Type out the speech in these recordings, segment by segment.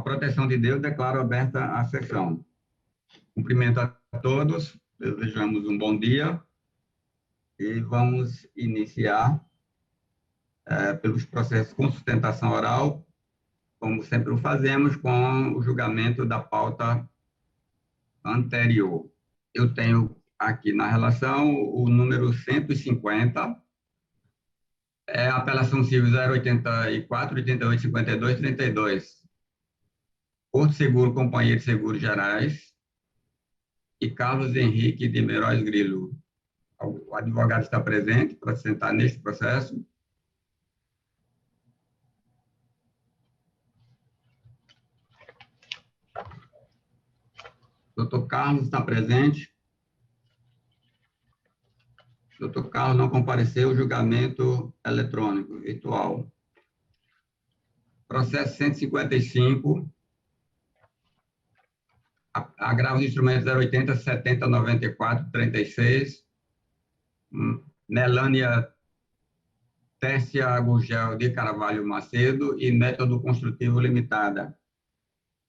proteção de Deus, declaro aberta a sessão. Cumprimento a todos, desejamos um bom dia e vamos iniciar pelos processos com sustentação oral, como sempre o fazemos, com o julgamento da pauta anterior. Eu tenho aqui na relação o número 150, a apelação civil 084, 88, 52, 32. Porto Seguro, Companhia de Seguros Gerais, e Carlos Henrique de Meiroz Grilo. O advogado está presente para se sentar neste processo. Doutor Carlos está presente. Doutor Carlos não compareceu, julgamento eletrônico, virtual. Processo 155, agravo de instrumentos 080, 70, 94, 36, Melânia Tércia Gugel de Carvalho Macedo e Método Construtivo Limitada.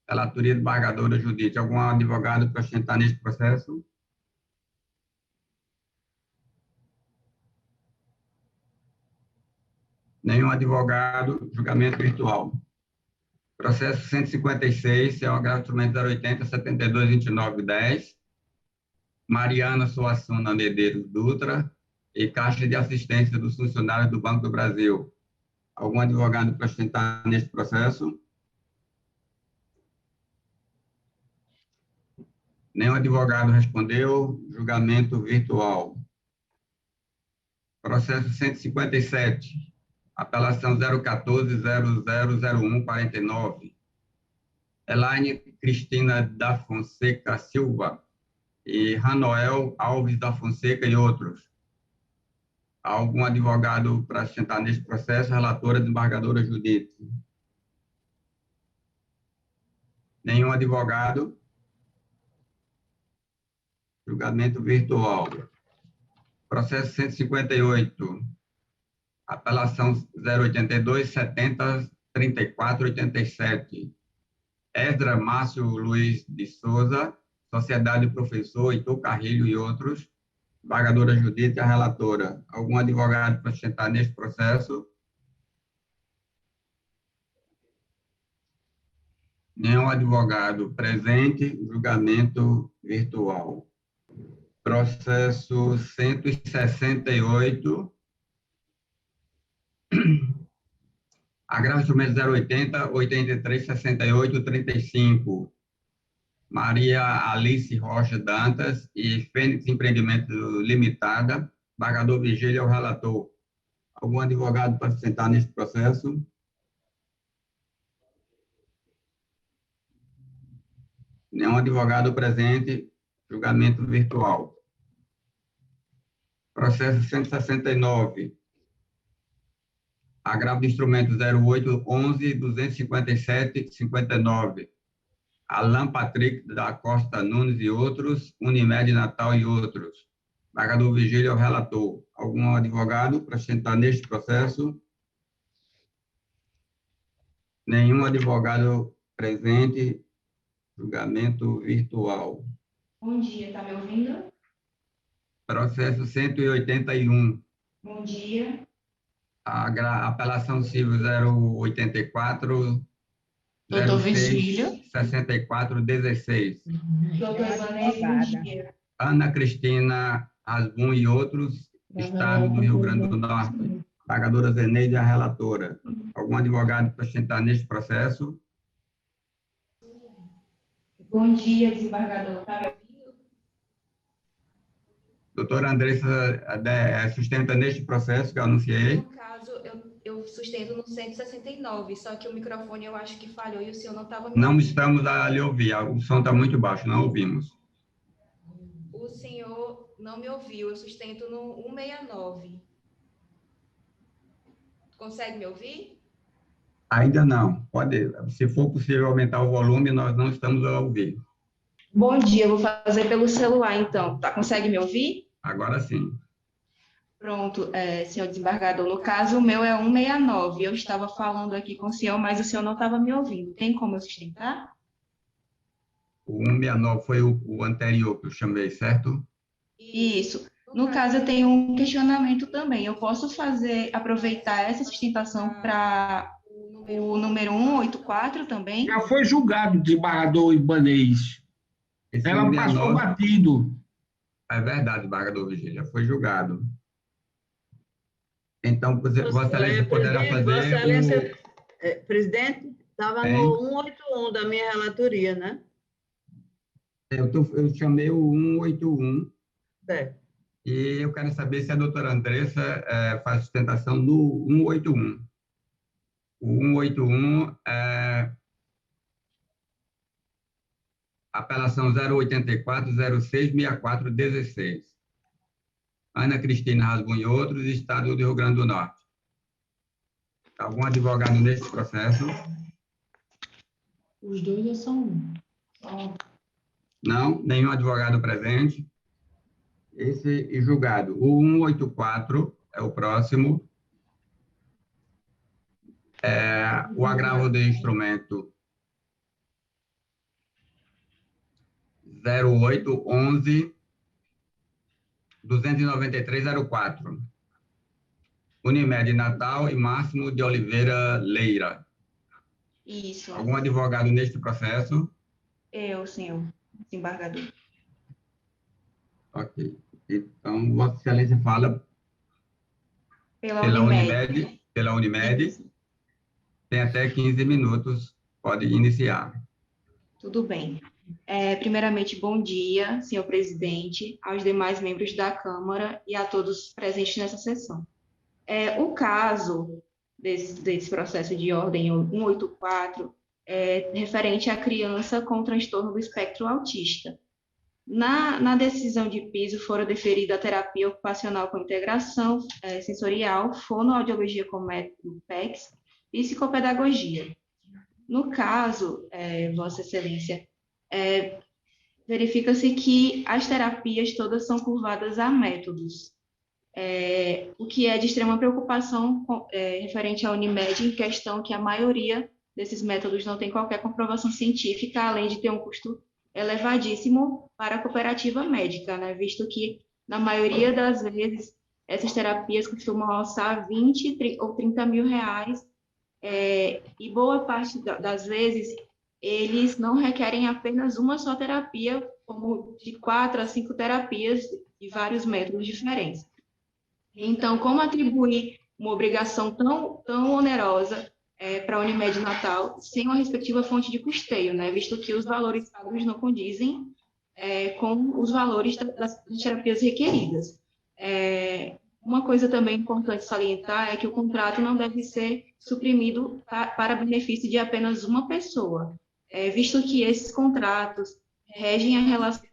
Relatoria de embargadora Judite. Algum advogado para sentar neste processo? Nenhum advogado, julgamento virtual. Processo 156, é o agravo de instrumento 080, 72, 29, 10. Mariana Suassuna Medeiros Dutra e Caixa de Assistência dos Funcionários do Banco do Brasil. Algum advogado para sentar neste processo? Nenhum advogado respondeu, julgamento virtual. Processo 157, apelação 014-0001-49. Elaine Cristina da Fonseca Silva e Ranoel Alves da Fonseca e outros. Algum advogado para sentar neste processo? Relatora, desembargadora Judite. Nenhum advogado. Julgamento virtual. Processo 158. Apelação 082, 70, 34, 87. Esdra Márcio Luiz de Souza, Sociedade Professor Heitor Carrilho e outros. Embargadora Judite, a relatora. Algum advogado para sentar neste processo? Nenhum advogado presente, julgamento virtual. Processo 168, agravo de instrumento 080, 83, 68, 35. Maria Alice Rocha Dantas e Fênix Empreendimento Limitada. Embargador Vigília é o relator. Algum advogado para se sentar neste processo? Nenhum advogado presente, julgamento virtual. Processo 169. Agravo de instrumento 0811 257 59. Alan Patrick da Costa Nunes e outros, Unimed Natal e outros. Embargador Vigília é o relator. Algum advogado para sentar neste processo? Nenhum advogado presente, julgamento virtual. Bom dia, está me ouvindo? Processo 181. Bom dia. Apelação civil 084, Doutor 06, Vigília. 64, 16. Doutor Ivanese, bom dia. Ana Cristina Asbun e outros, Estado do Rio Grande do Norte. Pagadora Zeneide, a relatora. Algum advogado para sentar neste processo? Bom dia, desembargador. Está me ouvindo? Doutora Andressa sustenta neste processo que eu anunciei? No caso, eu sustento no 169, só que o microfone eu acho que falhou e o senhor não estava me Não ouvindo. estamos a lhe ouvir, o som está muito baixo, não ouvimos. O senhor não me ouviu, eu sustento no 169. Consegue me ouvir? Ainda não. Pode, se for possível aumentar o volume, nós não estamos a ouvir. Bom dia, eu vou fazer pelo celular, então. Tá, consegue me ouvir? Agora sim. Pronto, senhor desembargador. No caso, o meu é 169. Eu estava falando aqui com o senhor, mas o senhor não estava me ouvindo. Tem como eu sustentar? O 169 foi o anterior que eu chamei, certo? Isso. No caso, eu tenho um questionamento também. Eu posso aproveitar essa sustentação para o número 184 também? Já foi julgado, desembargador Ibanez. Esse Ela passou 169, batido. é verdade, desembargador Vigília, foi julgado. Então, Vossa Excelência poderá Presidente, fazer Vossa Excelência, presidente, estava Hein? no 181 da minha relatoria, né? Eu chamei o 181 Certo. e eu quero saber se a doutora Andressa faz sustentação no 181. O 181 é apelação 084-06-64-16. Ana Cristina Rasbun e outros, Estado do Rio Grande do Norte. Algum advogado nesse processo? Os dois já são um. Não? Nenhum advogado presente? Esse e julgado. O 184 é o próximo. O agravo de instrumento 0811 29304. Unimed Natal e Máximo de Oliveira Leira. Isso. Algum advogado neste processo? Eu, senhor desembargador. Ok. Então, Vossa Excelência fala Pela pela Unimed. Unimed. Pela Unimed. Tem até 15 minutos. Pode iniciar. Tudo bem. Primeiramente, bom dia, senhor presidente, aos demais membros da Câmara e a todos presentes nessa sessão. O caso desse processo de ordem 184 é referente à criança com transtorno do espectro autista. Na decisão de piso foram deferidas a terapia ocupacional com integração sensorial, fonoaudiologia com método PECS e psicopedagogia. No caso, Vossa Excelência, verifica-se que as terapias todas são curvadas a métodos, o que é de extrema preocupação referente à Unimed, em questão que a maioria desses métodos não tem qualquer comprovação científica, além de ter um custo elevadíssimo para a cooperativa médica, né? Visto que, na maioria das vezes, essas terapias costumam alçar 20 ou 30 mil reais, e boa parte das vezes eles não requerem apenas uma só terapia, como de 4 a 5 terapias de vários métodos diferentes. Então, como atribuir uma obrigação tão onerosa para a Unimed Natal sem uma respectiva fonte de custeio, né? Visto que os valores pagos não condizem com os valores das terapias requeridas. Uma coisa também importante salientar é que o contrato não deve ser suprimido para benefício de apenas uma pessoa, visto que esses contratos regem a relação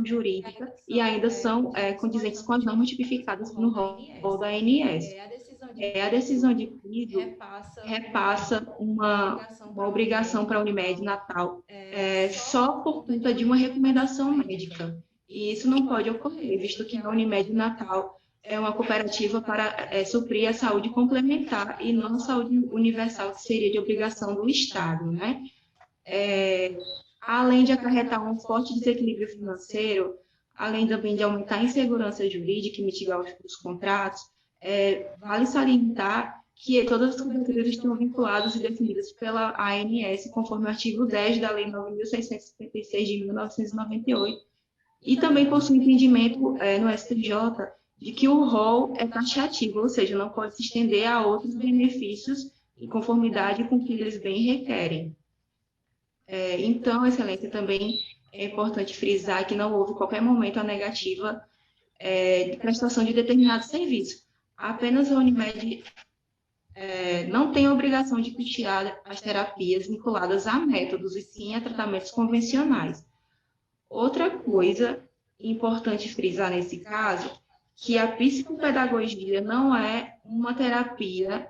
jurídica e ainda são condizentes com as normas tipificadas no rol da ANS. A decisão de piso repassa uma obrigação para a Unimed Natal só por conta de uma recomendação médica. E isso não pode ocorrer, visto que a Unimed Natal é uma cooperativa para suprir a saúde complementar e não a saúde universal, que seria de obrigação do Estado, né? Além de acarretar um forte desequilíbrio financeiro, além também de aumentar a insegurança jurídica e mitigar os contratos, vale salientar que todas as coberturas estão vinculadas e definidas pela ANS, conforme o artigo 10 da Lei 9.656 de 1998, e também possui entendimento no STJ de que o rol é taxativo, ou seja, não pode se estender a outros benefícios em conformidade com o que eles bem requerem. Então, Excelência, também é importante frisar que não houve qualquer momento a negativa de prestação de determinado serviço. Apenas a Unimed não tem a obrigação de custear as terapias vinculadas a métodos, e sim a tratamentos convencionais. Outra coisa importante frisar nesse caso, que a psicopedagogia não é uma terapia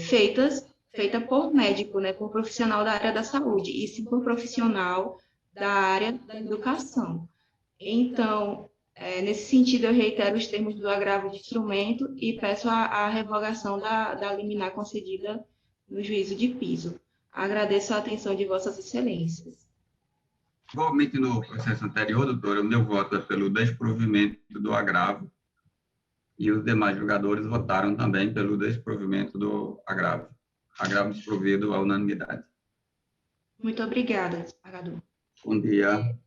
feita por médico, né, por profissional da área da saúde, e sim por profissional da área da educação. Então, Nesse sentido, eu reitero os termos do agravo de instrumento e peço a revogação da liminar concedida no juízo de piso. Agradeço a atenção de Vossas Excelências. Igualmente no processo anterior, doutor, o meu voto é pelo desprovimento do agravo e os demais julgadores votaram também pelo desprovimento do agravo. Agravo desprovido à unanimidade. Muito obrigada, desembargador. Bom dia.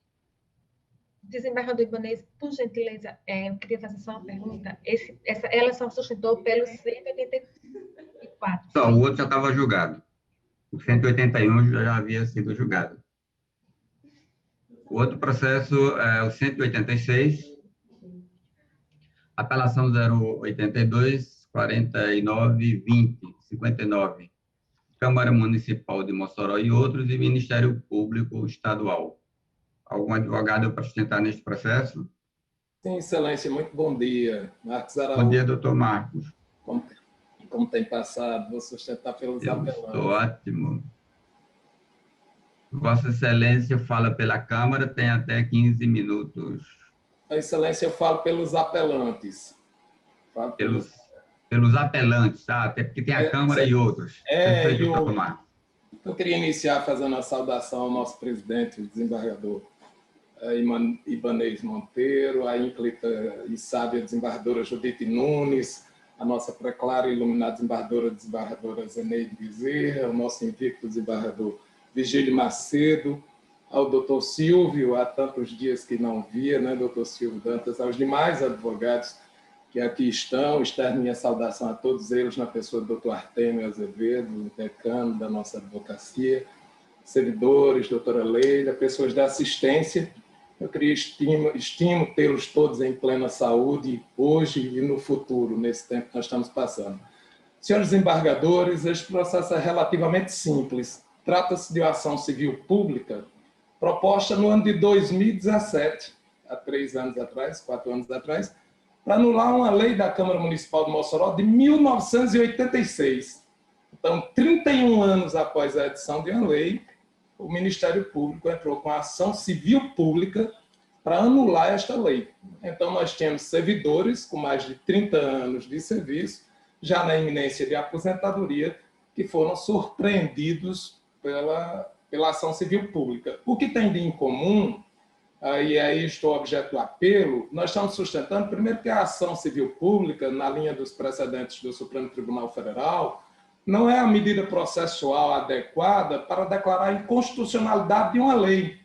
Desembargador Ibanez, por gentileza, eu queria fazer só uma pergunta. Ela só sustentou pelo 184. Só, o outro já estava julgado. O 181 já havia sido julgado. O outro processo é o 186, apelação 082, 49, 20, 59, Câmara Municipal de Mossoró e outros, e Ministério Público Estadual. Algum advogado para sustentar neste processo? Sim, Excelência, muito bom dia. Marcos Araújo. Bom dia, doutor Marcos. Como tem passado, vou sustentar pelos apelantes. Estou ótimo. Vossa Excelência fala pela Câmara, tem até 15 minutos. Excelência, eu falo pelos apelantes. Falo Pelos apelantes, tá? Até porque tem a Câmara e outros. Eu queria iniciar fazendo a saudação ao nosso presidente, o desembargador Ibanez Monteiro, a ínclita e sábia desembargadora Judite Nunes, a nossa preclara e iluminada desembargadora Zeneide Bezerra, o nosso invicto desembargador Vigílio Macedo, ao doutor Silvio, há tantos dias que não via, né, doutor Silvio Dantas, aos demais advogados que aqui estão, externo minha saudação a todos eles, na pessoa do doutor Artêmio Azevedo, decano da nossa advocacia, servidores, doutora Leila, pessoas da assistência. Eu queria estimo tê-los todos em plena saúde, hoje e no futuro, nesse tempo que nós estamos passando. Senhores desembargadores, este processo é relativamente simples. Trata-se de uma ação civil pública proposta no ano de 2017, há 3 anos atrás, 4 anos atrás, para anular uma lei da Câmara Municipal de Mossoró de 1986. Então, 31 anos após a edição de uma lei, o Ministério Público entrou com a ação civil pública para anular esta lei. Então, nós tínhamos servidores com mais de 30 anos de serviço, já na iminência de aposentadoria, que foram surpreendidos pela ação civil pública. O que tem de incomum, e aí estou objeto do apelo, nós estamos sustentando, primeiro, que a ação civil pública, na linha dos precedentes do Supremo Tribunal Federal, não é a medida processual adequada para declarar a inconstitucionalidade de uma lei,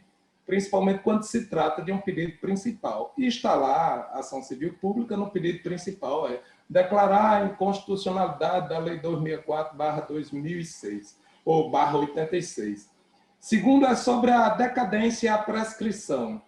principalmente quando se trata de um pedido principal. E está lá a ação civil pública no pedido principal, é declarar a inconstitucionalidade da Lei 264/2006, ou /86. Segundo, é sobre a decadência e a prescrição.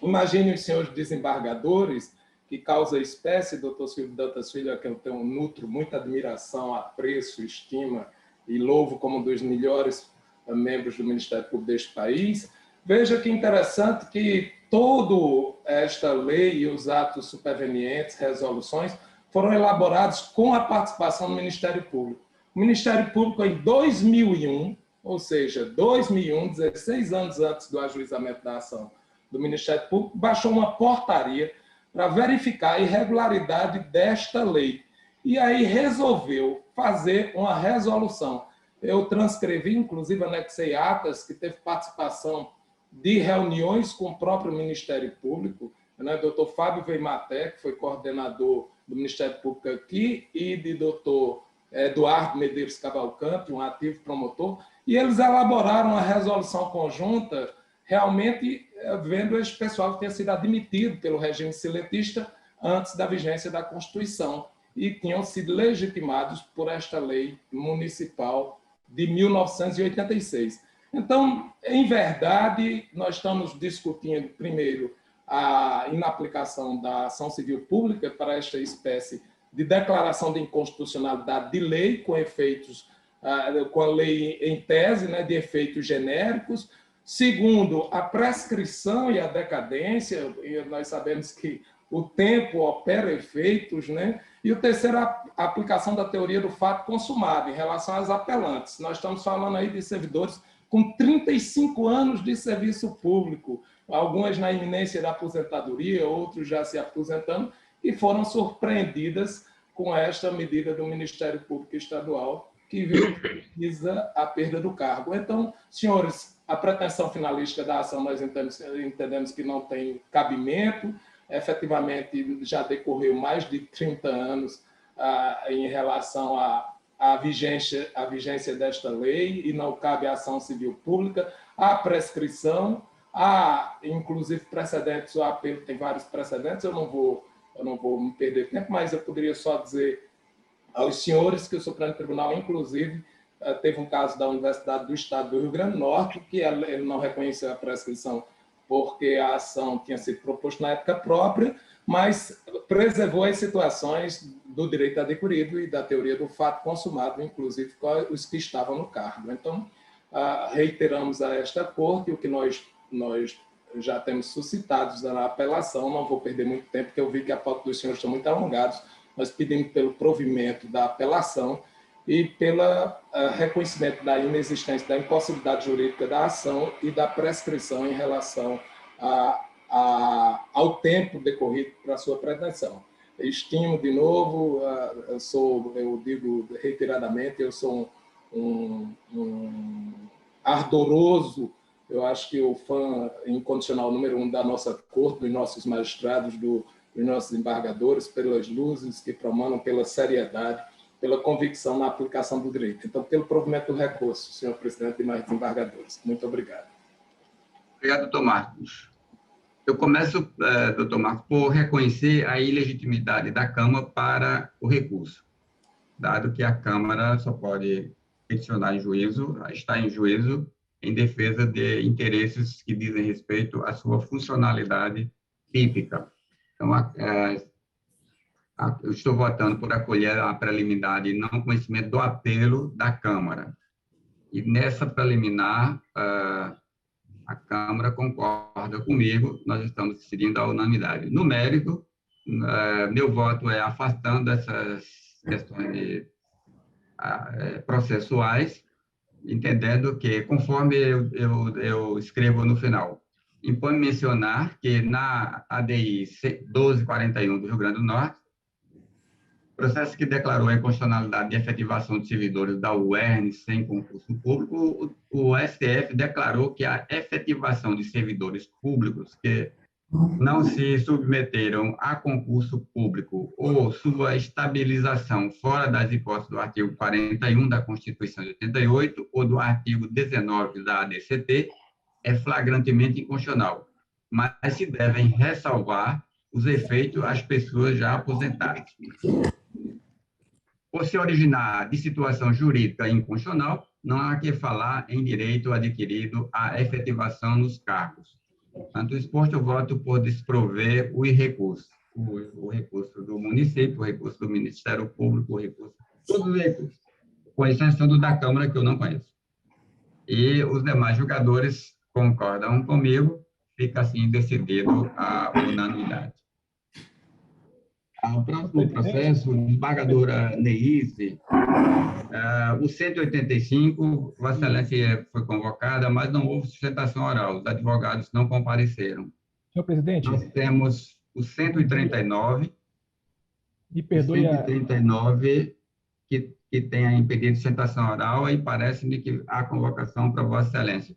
Imagine os senhores desembargadores, que causa espécie, doutor Silvio Dantas Filho, a quem eu tenho nutro muita admiração, apreço, estima e louvo como um dos melhores membros do Ministério Público deste país. Veja que interessante que toda esta lei e os atos supervenientes, resoluções, foram elaborados com a participação do Ministério Público. O Ministério Público, em 2001, ou seja, 2001, 16 anos antes do ajuizamento da ação do Ministério Público, baixou uma portaria para verificar a irregularidade desta lei. E aí resolveu fazer uma resolução. Eu transcrevi, inclusive anexei atas que teve participação de reuniões com o próprio Ministério Público, né? Doutor Fábio Veimaté, que foi coordenador do Ministério Público aqui, e de doutor Eduardo Medeiros Cavalcante, um ativo promotor, e eles elaboraram uma resolução conjunta, realmente vendo esse pessoal que tinha sido admitido pelo regime siletista antes da vigência da Constituição e tinham sido legitimados por esta lei municipal de 1986. Então, em verdade, nós estamos discutindo, primeiro, a inaplicação da ação civil pública para esta espécie de declaração de inconstitucionalidade de lei com efeitos, com a lei em tese, né, de efeitos genéricos. Segundo, a prescrição e a decadência, e nós sabemos que o tempo opera efeitos, né? E o terceiro, a aplicação da teoria do fato consumado em relação aos apelantes. Nós estamos falando aí de servidores com 35 anos de serviço público, algumas na iminência da aposentadoria, outros já se aposentando, e foram surpreendidas com esta medida do Ministério Público Estadual, que visa a perda do cargo. Então, senhores, a pretensão finalística da ação nós entendemos que não tem cabimento, efetivamente já decorreu mais de 30 anos em relação à vigência desta lei e não cabe à ação civil pública, há prescrição, há inclusive precedentes, o apelo tem vários precedentes, eu não vou me perder tempo, mas eu poderia só dizer aos senhores que o Supremo Tribunal, inclusive, teve um caso da Universidade do Estado do Rio Grande do Norte, que ele não reconheceu a prescrição porque a ação tinha sido proposta na época própria, mas preservou as situações do direito adquirido e da teoria do fato consumado, inclusive com os que estavam no cargo. Então, reiteramos a esta Corte o que nós já temos suscitados na apelação, não vou perder muito tempo, porque eu vi que a pauta dos senhores está muito alongados, nós pedimos pelo provimento da apelação e pelo reconhecimento da inexistência, da impossibilidade jurídica da ação e da prescrição em relação ao tempo decorrido para a sua pretensão. Estimo, de novo, eu digo reiteradamente, eu sou um ardoroso, eu acho que o fã incondicional número 1 da nossa corte, dos nossos magistrados, dos nossos embargadores, pelas luzes que promanam, pela seriedade, pela convicção na aplicação do direito. Então, pelo provimento do recurso, senhor presidente e mais desembargadores. Muito obrigado. Obrigado, doutor Marcos. Eu começo, doutor Marcos, por reconhecer a ilegitimidade da Câmara para o recurso, dado que a Câmara só pode peticionar em juízo, está em juízo, em defesa de interesses que dizem respeito à sua funcionalidade típica. Então, eu estou votando por acolher a preliminar e não conhecimento do apelo da Câmara. E nessa preliminar, a Câmara concorda comigo, nós estamos decidindo a unanimidade. No mérito, meu voto é afastando essas questões processuais, entendendo que, conforme eu escrevo no final, impõe mencionar que na ADI 1241 do Rio Grande do Norte, processo que declarou a inconstitucionalidade de efetivação de servidores da UERN sem concurso público, o STF declarou que a efetivação de servidores públicos que não se submeteram a concurso público ou sua estabilização fora das hipóteses do artigo 41 da Constituição de 88 ou do artigo 19 da ADCT é flagrantemente inconstitucional, mas se devem ressalvar os efeitos às pessoas já aposentadas. Por se originar de situação jurídica inconstitucional, não há que falar em direito adquirido à efetivação nos cargos. Tanto exposto, eu voto por desprover o recurso. O recurso do município, o recurso do Ministério Público, o recurso, todos os recursos, com exceção do da Câmara, que eu não conheço. E os demais julgadores concordam comigo, fica assim decidido a unanimidade. O próximo processo, desembargadora Neise, o 185, Vossa Excelência foi convocada, mas não houve sustentação oral, os advogados não compareceram. Senhor presidente. Nós temos o 139, me perdoe 139 que tem a impedido de sustentação oral, e parece-me que há convocação para Vossa Excelência.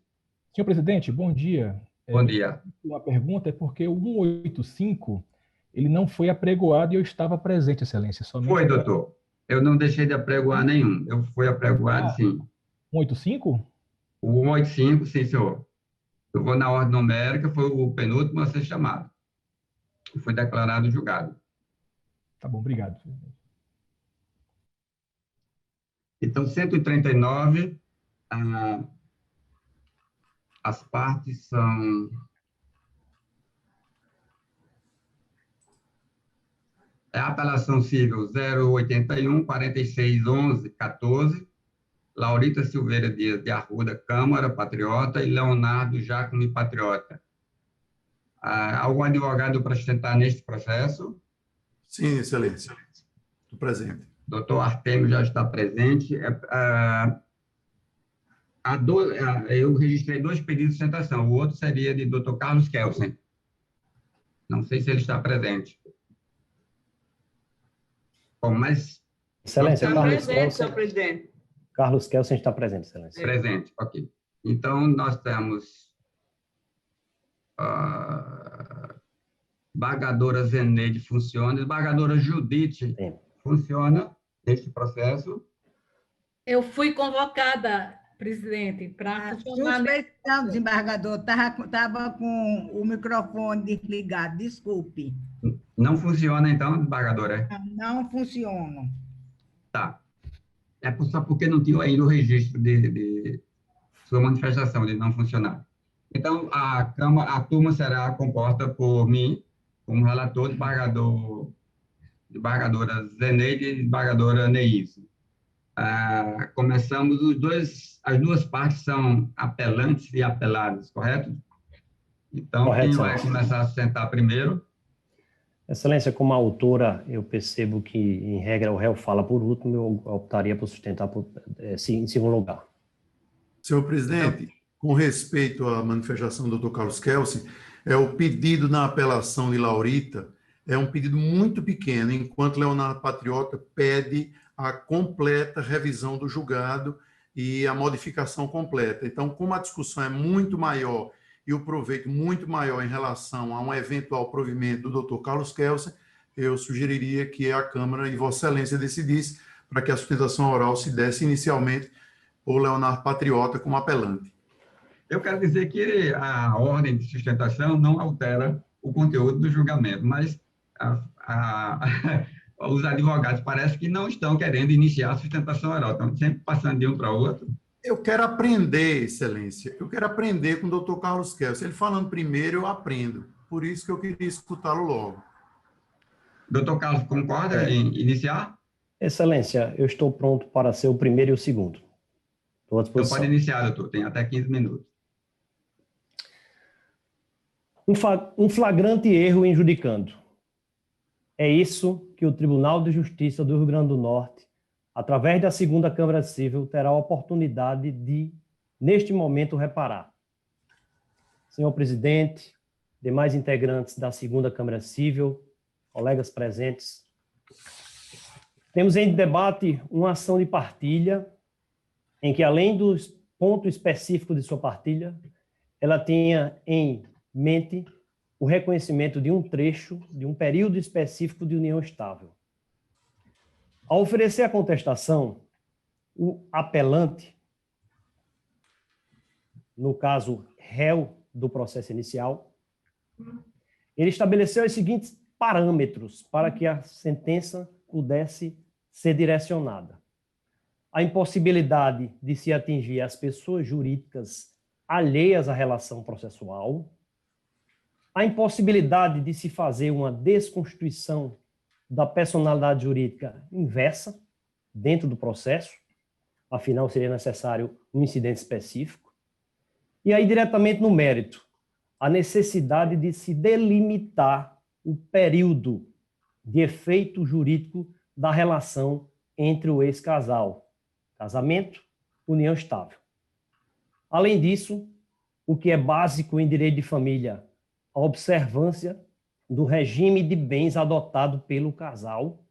Senhor presidente, bom dia. Bom dia. Uma pergunta é porque o 185... ele não foi apregoado e eu estava presente, Excelência. Somente foi, doutor. Eu não deixei de apregoar nenhum. Eu fui apregoado, sim. 185? O 185, sim, senhor. Eu vou na ordem numérica, foi o penúltimo a ser chamado. Foi declarado julgado. Tá bom, obrigado. Então, 139, as partes são... É a apelação civil 081 46 11 14, Laurita Silveira Dias de Arruda, Câmara, Patriota, e Leonardo Jacome, Patriota. Algum advogado para sustentar neste processo? Sim, Excelência. Estou presente. Doutor Artemio já está presente. Eu registrei 2 pedidos de sustentação. O outro seria de Dr. Carlos Kelsen. Não sei se ele está presente. Bom, mas... Excelência, Então, Carlos Presente, senhor Kelsen. presidente. Carlos Kelsen está presente, Excelência. Presente, ok. Então, nós temos Bargadora Zeneide funciona, Bargadora Judite Sim. funciona neste processo. Eu fui convocada, presidente, para funcionar. Suspeição, desembargador, estava com o microfone desligado, desculpe. Não funciona, então, desembargadora? Não funciona. Tá. É só porque não tinha ainda o registro de sua manifestação de não funcionar. Então, a turma será composta por mim, como relator, desembargadora Zeneide e desembargadora Neise. Começamos as duas partes são apelantes e apelados, correto? Então, Correto, quem vai Excelência. começar a sustentar primeiro? Excelência, como autora, eu percebo que, em regra, o réu fala por último, eu optaria por sustentar em segundo lugar. Senhor presidente, com respeito à manifestação do Dr. Carlos Kelsen, o pedido na apelação de Laurita é um pedido muito pequeno, enquanto Leonardo Patriota pede a completa revisão do julgado e a modificação completa. Então, como a discussão é muito maior e o proveito muito maior em relação a um eventual provimento do Dr. Carlos Kelsen, eu sugeriria que a Câmara e Vossa Excelência decidisse para que a sustentação oral se desse inicialmente por Leonardo Patriota como apelante. Eu quero dizer que a ordem de sustentação não altera o conteúdo do julgamento, mas os advogados parece que não estão querendo iniciar a sustentação oral, estão sempre passando de um para o outro. Eu quero aprender, Excelência. Eu quero aprender com o Dr. Carlos Kelsen. Ele falando primeiro, eu aprendo. Por isso que eu queria escutá-lo logo. Doutor Carlos, concorda em iniciar? Excelência, eu estou pronto para ser o primeiro e o segundo. Estou à Então disposição. pode iniciar, doutor. Tem até 15 minutos. Um flagrante erro em judicando. É isso que o Tribunal de Justiça do Rio Grande do Norte, através da segunda Câmara Civil, terá a oportunidade de, neste momento, reparar. Senhor presidente, demais integrantes da segunda Câmara Civil, colegas presentes, temos em debate uma ação de partilha em que, além do ponto específico de sua partilha, ela tenha em mente o reconhecimento de um trecho, de um período específico de união estável. Ao oferecer a contestação, o apelante, no caso réu do processo inicial, ele estabeleceu os seguintes parâmetros para que a sentença pudesse ser direcionada. A impossibilidade de se atingir as pessoas jurídicas alheias à relação processual, a impossibilidade de se fazer uma desconstituição da personalidade jurídica inversa dentro do processo, afinal seria necessário um incidente específico, e aí diretamente no mérito, a necessidade de se delimitar o período de efeito jurídico da relação entre o ex-casal, casamento, união estável. Além disso, o que é básico em direito de família, a observância do regime de bens adotado pelo casal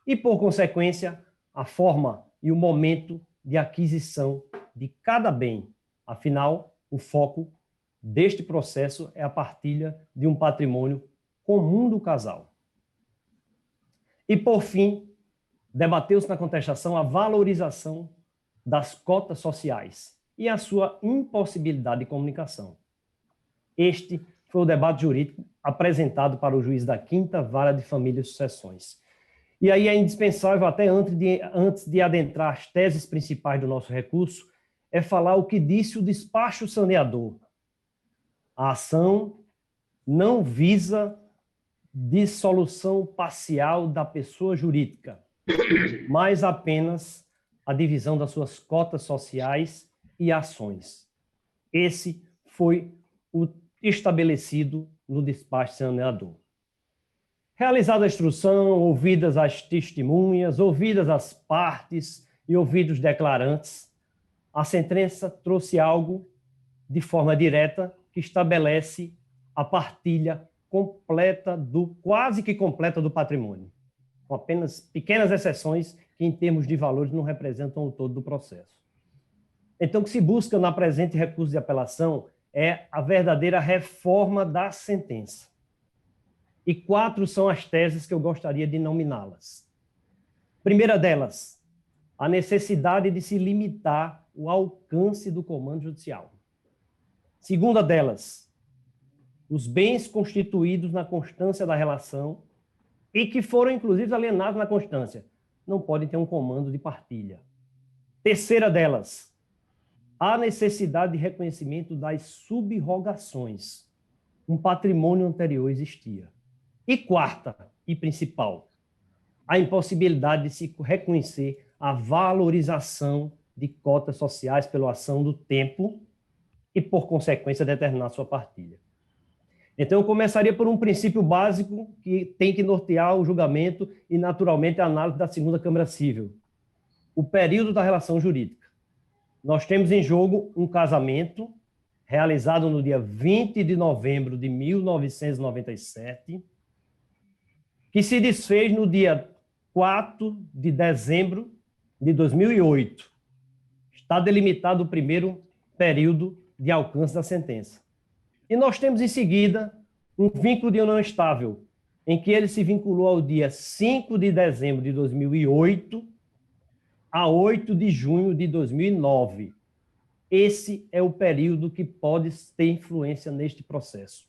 e, por consequência, a forma e o momento de aquisição de cada bem. Afinal, o foco deste processo é a partilha de um patrimônio comum do casal. E, por fim, debateu-se na contestação a valorização das cotas sociais e a sua impossibilidade de comunicação. Este foi o debate jurídico apresentado para o juiz da 5ª Vara de Família e Sucessões. E aí é indispensável, até antes de adentrar as teses principais do nosso recurso, é falar o que disse o despacho saneador. A ação não visa dissolução parcial da pessoa jurídica, mas apenas a divisão das suas cotas sociais e ações. Esse foi o estabelecido no despacho saneador. Realizada a instrução, ouvidas as testemunhas, ouvidas as partes e ouvidos os declarantes, a sentença trouxe algo de forma direta que estabelece a partilha completa quase que completa do patrimônio, com apenas pequenas exceções que, em termos de valores, não representam o todo do processo. Então, o que se busca na presente recurso de apelação é a verdadeira reforma da sentença. E 4 são as teses que eu gostaria de nominá-las. Primeira delas, a necessidade de se limitar o alcance do comando judicial. Segunda delas, os bens constituídos na constância da relação e que foram, inclusive, alienados na constância, não podem ter um comando de partilha. Terceira delas, a necessidade de reconhecimento das sub-rogações. Um patrimônio anterior existia. E quarta, e principal, a impossibilidade de se reconhecer a valorização de cotas sociais pela ação do tempo e, por consequência, determinar sua partilha. Então, eu começaria por um princípio básico que tem que nortear o julgamento e, naturalmente, a análise da segunda Câmara Civil. O período da relação jurídica. Nós temos em jogo um casamento realizado no dia 20 de novembro de 1997, que se desfez no dia 4 de dezembro de 2008. Está delimitado o primeiro período de alcance da sentença. E nós temos, em seguida, um vínculo de união estável, em que ele se vinculou ao dia 5 de dezembro de 2008 a 8 de junho de 2009. Esse é o período que pode ter influência neste processo.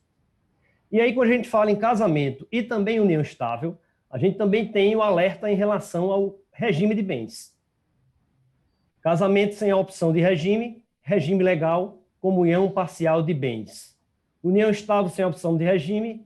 E aí, quando a gente fala em casamento e também união estável, a gente também tem o alerta em relação ao regime de bens. Casamento sem a opção de regime, regime legal, comunhão parcial de bens. União estável sem a opção de regime,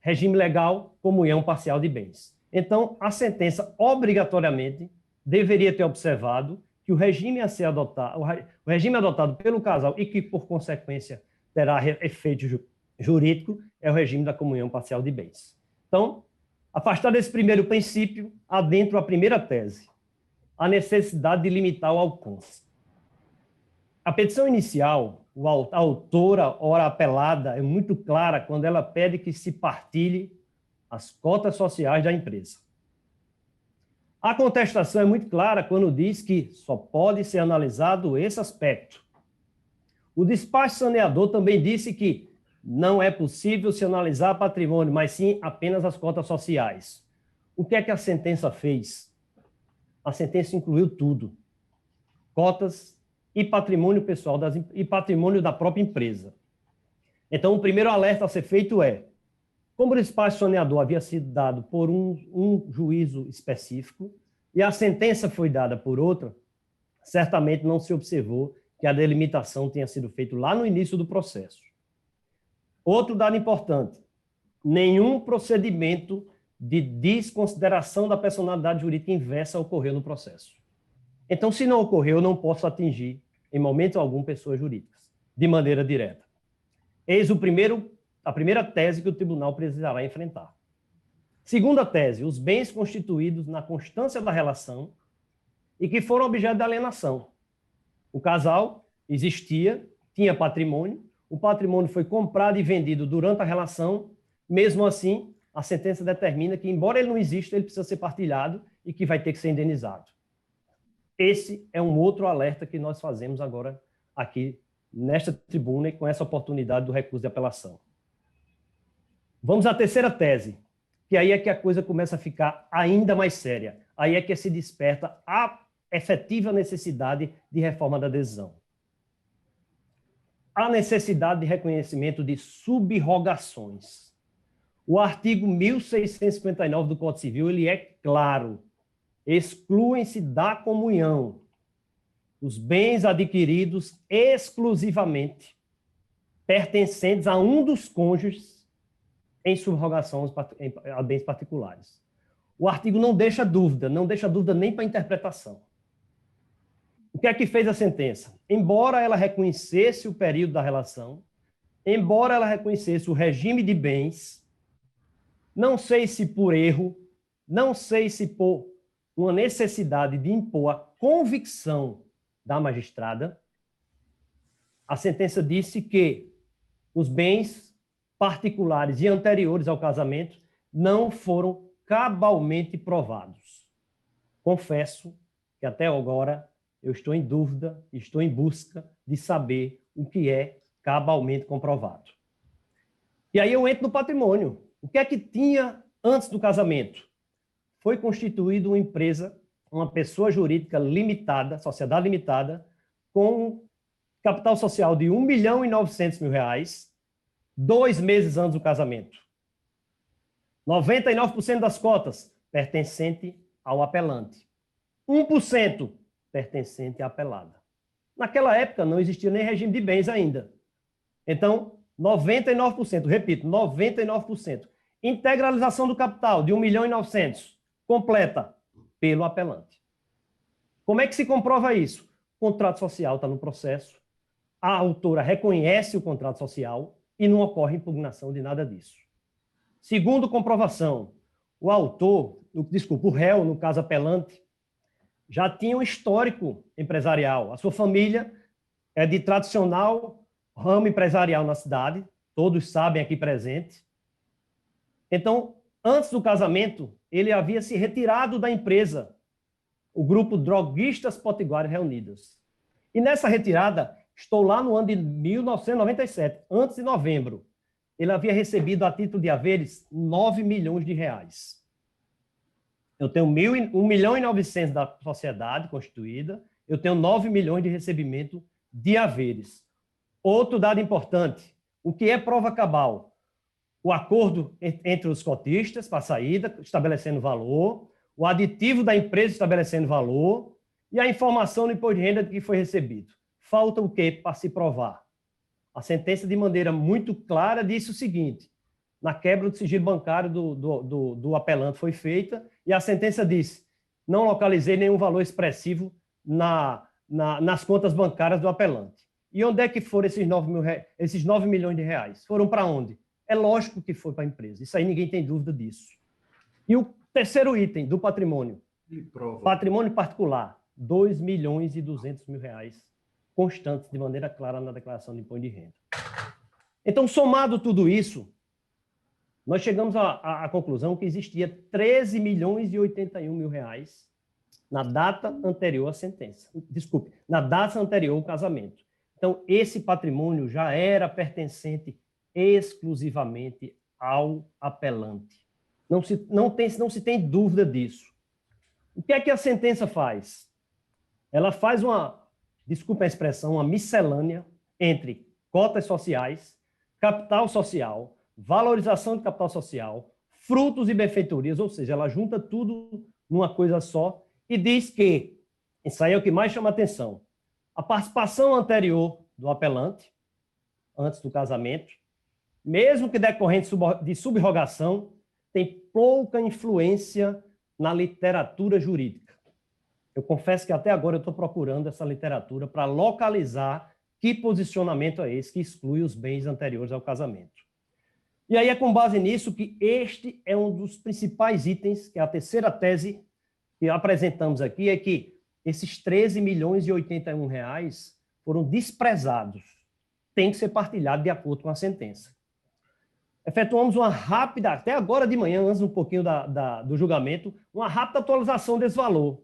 regime legal, comunhão parcial de bens. Então, a sentença obrigatoriamente deveria ter observado que o regime a ser adotado, o regime adotado pelo casal e que, por consequência, terá efeito jurídico, é o regime da comunhão parcial de bens. Então, afastado desse primeiro princípio, adentro a primeira tese, a necessidade de limitar o alcance. A petição inicial, a autora, ora apelada, é muito clara quando ela pede que se partilhe as cotas sociais da empresa. A contestação é muito clara quando diz que só pode ser analisado esse aspecto. O despacho saneador também disse que não é possível se analisar patrimônio, mas sim apenas as cotas sociais. O que é que a sentença fez? A sentença incluiu tudo. Cotas e patrimônio pessoal e patrimônio da própria empresa. Então, o primeiro alerta a ser feito é, como o despacho saneador havia sido dado por um juízo específico e a sentença foi dada por outra, certamente não se observou que a delimitação tenha sido feita lá no início do processo. Outro dado importante, nenhum procedimento de desconsideração da personalidade jurídica inversa ocorreu no processo. Então, se não ocorreu, eu não posso atingir, em momento algum, pessoas jurídicas, de maneira direta. Eis a primeira tese que o tribunal precisará enfrentar. Segunda tese, os bens constituídos na constância da relação e que foram objeto da alienação. O casal existia, tinha patrimônio, o patrimônio foi comprado e vendido durante a relação, mesmo assim, a sentença determina que, embora ele não exista, ele precisa ser partilhado e que vai ter que ser indenizado. Esse é um outro alerta que nós fazemos agora aqui nesta tribuna e com essa oportunidade do recurso de apelação. Vamos à terceira tese, que aí é que a coisa começa a ficar ainda mais séria. Aí é que se desperta a efetiva necessidade de reforma da decisão. A necessidade de reconhecimento de sub-rogações. O artigo 1659 do Código Civil, ele é claro. Excluem-se da comunhão os bens adquiridos exclusivamente pertencentes a um dos cônjuges em subrogação a bens particulares. O artigo não deixa dúvida nem para interpretação. O que é que fez a sentença? Embora ela reconhecesse o período da relação, embora ela reconhecesse o regime de bens, não sei se por erro, não sei se por uma necessidade de impor a convicção da magistrada, a sentença disse que os bens particulares e anteriores ao casamento não foram cabalmente provados. Confesso que até agora eu estou em dúvida, estou em busca de saber o que é cabalmente comprovado. E aí eu entro no patrimônio. O que é que tinha antes do casamento? Foi constituída uma empresa, uma pessoa jurídica limitada, sociedade limitada, com capital social de R$ 1.900.000, 2 meses antes do casamento. 99% das cotas pertencente ao apelante. 1% pertencente à apelada. Naquela época não existia nem regime de bens ainda. Então, 99%, repito, 99%. Integralização do capital de 1.900.000, completa pelo apelante. Como é que se comprova isso? O contrato social está no processo, a autora reconhece o contrato social e não ocorre impugnação de nada disso. Segundo comprovação, o réu, no caso apelante, já tinha um histórico empresarial. A sua família é de tradicional ramo empresarial na cidade, todos sabem aqui presente. Então, antes do casamento, ele havia se retirado da empresa, o grupo Droguistas Potiguares Reunidas. E nessa retirada, estou lá no ano de 1997, antes de novembro, ele havia recebido a título de haveres R$ 9 milhões. Eu tenho 1.900.000 da sociedade constituída, eu tenho 9 milhões de recebimento de haveres. Outro dado importante, o que é prova cabal? O acordo entre os cotistas para a saída, estabelecendo valor, o aditivo da empresa estabelecendo valor e a informação do imposto de renda que foi recebido. Falta o quê para se provar? A sentença, de maneira muito clara, disse o seguinte: na quebra do sigilo bancário do apelante foi feita, e a sentença disse: não localizei nenhum valor expressivo nas contas bancárias do apelante. E onde é que foram esses 9 milhões de reais? Foram para onde? É lógico que foi para a empresa. Isso aí ninguém tem dúvida disso. E o terceiro item do patrimônio. Patrimônio particular, R$ 2.200.000 constantes, de maneira clara, na declaração de imposto de renda. Então, somado tudo isso, nós chegamos à conclusão que existia R$ 13.081.000 na data anterior à sentença. Desculpe, na data anterior ao casamento. Então, esse patrimônio já era pertencente exclusivamente ao apelante. Não se tem dúvida disso. O que é que a sentença faz? Ela faz desculpa a expressão, uma miscelânea entre cotas sociais, capital social, valorização de capital social, frutos e benfeitorias, ou seja, ela junta tudo numa coisa só e diz que, isso aí é o que mais chama a atenção, a participação anterior do apelante, antes do casamento, mesmo que decorrente de subrogação, tem pouca influência na literatura jurídica. Eu confesso que até agora eu estou procurando essa literatura para localizar que posicionamento é esse que exclui os bens anteriores ao casamento. E aí é com base nisso que este é um dos principais itens, que é a terceira tese que apresentamos aqui, é que esses R$ 13.081.000 foram desprezados. Tem que ser partilhado de acordo com a sentença. Efetuamos uma rápida, até agora de manhã, antes um pouquinho do julgamento, uma rápida atualização desse valor.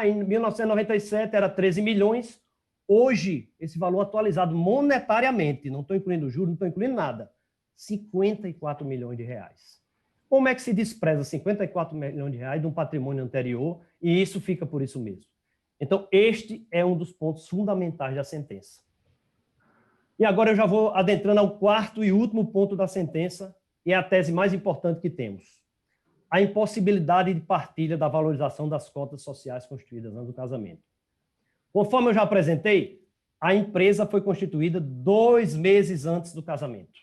Em 1997 era 13 milhões, hoje esse valor atualizado monetariamente, não estou incluindo juros, não estou incluindo nada, 54 milhões de reais. Como é que se despreza 54 milhões de reais de um patrimônio anterior e isso fica por isso mesmo? Então, este é um dos pontos fundamentais da sentença. E agora eu já vou adentrando ao quarto e último ponto da sentença, e é a tese mais importante que temos. A impossibilidade de partilha da valorização das cotas sociais constituídas antes do casamento. Conforme eu já apresentei, a empresa foi constituída 2 meses antes do casamento.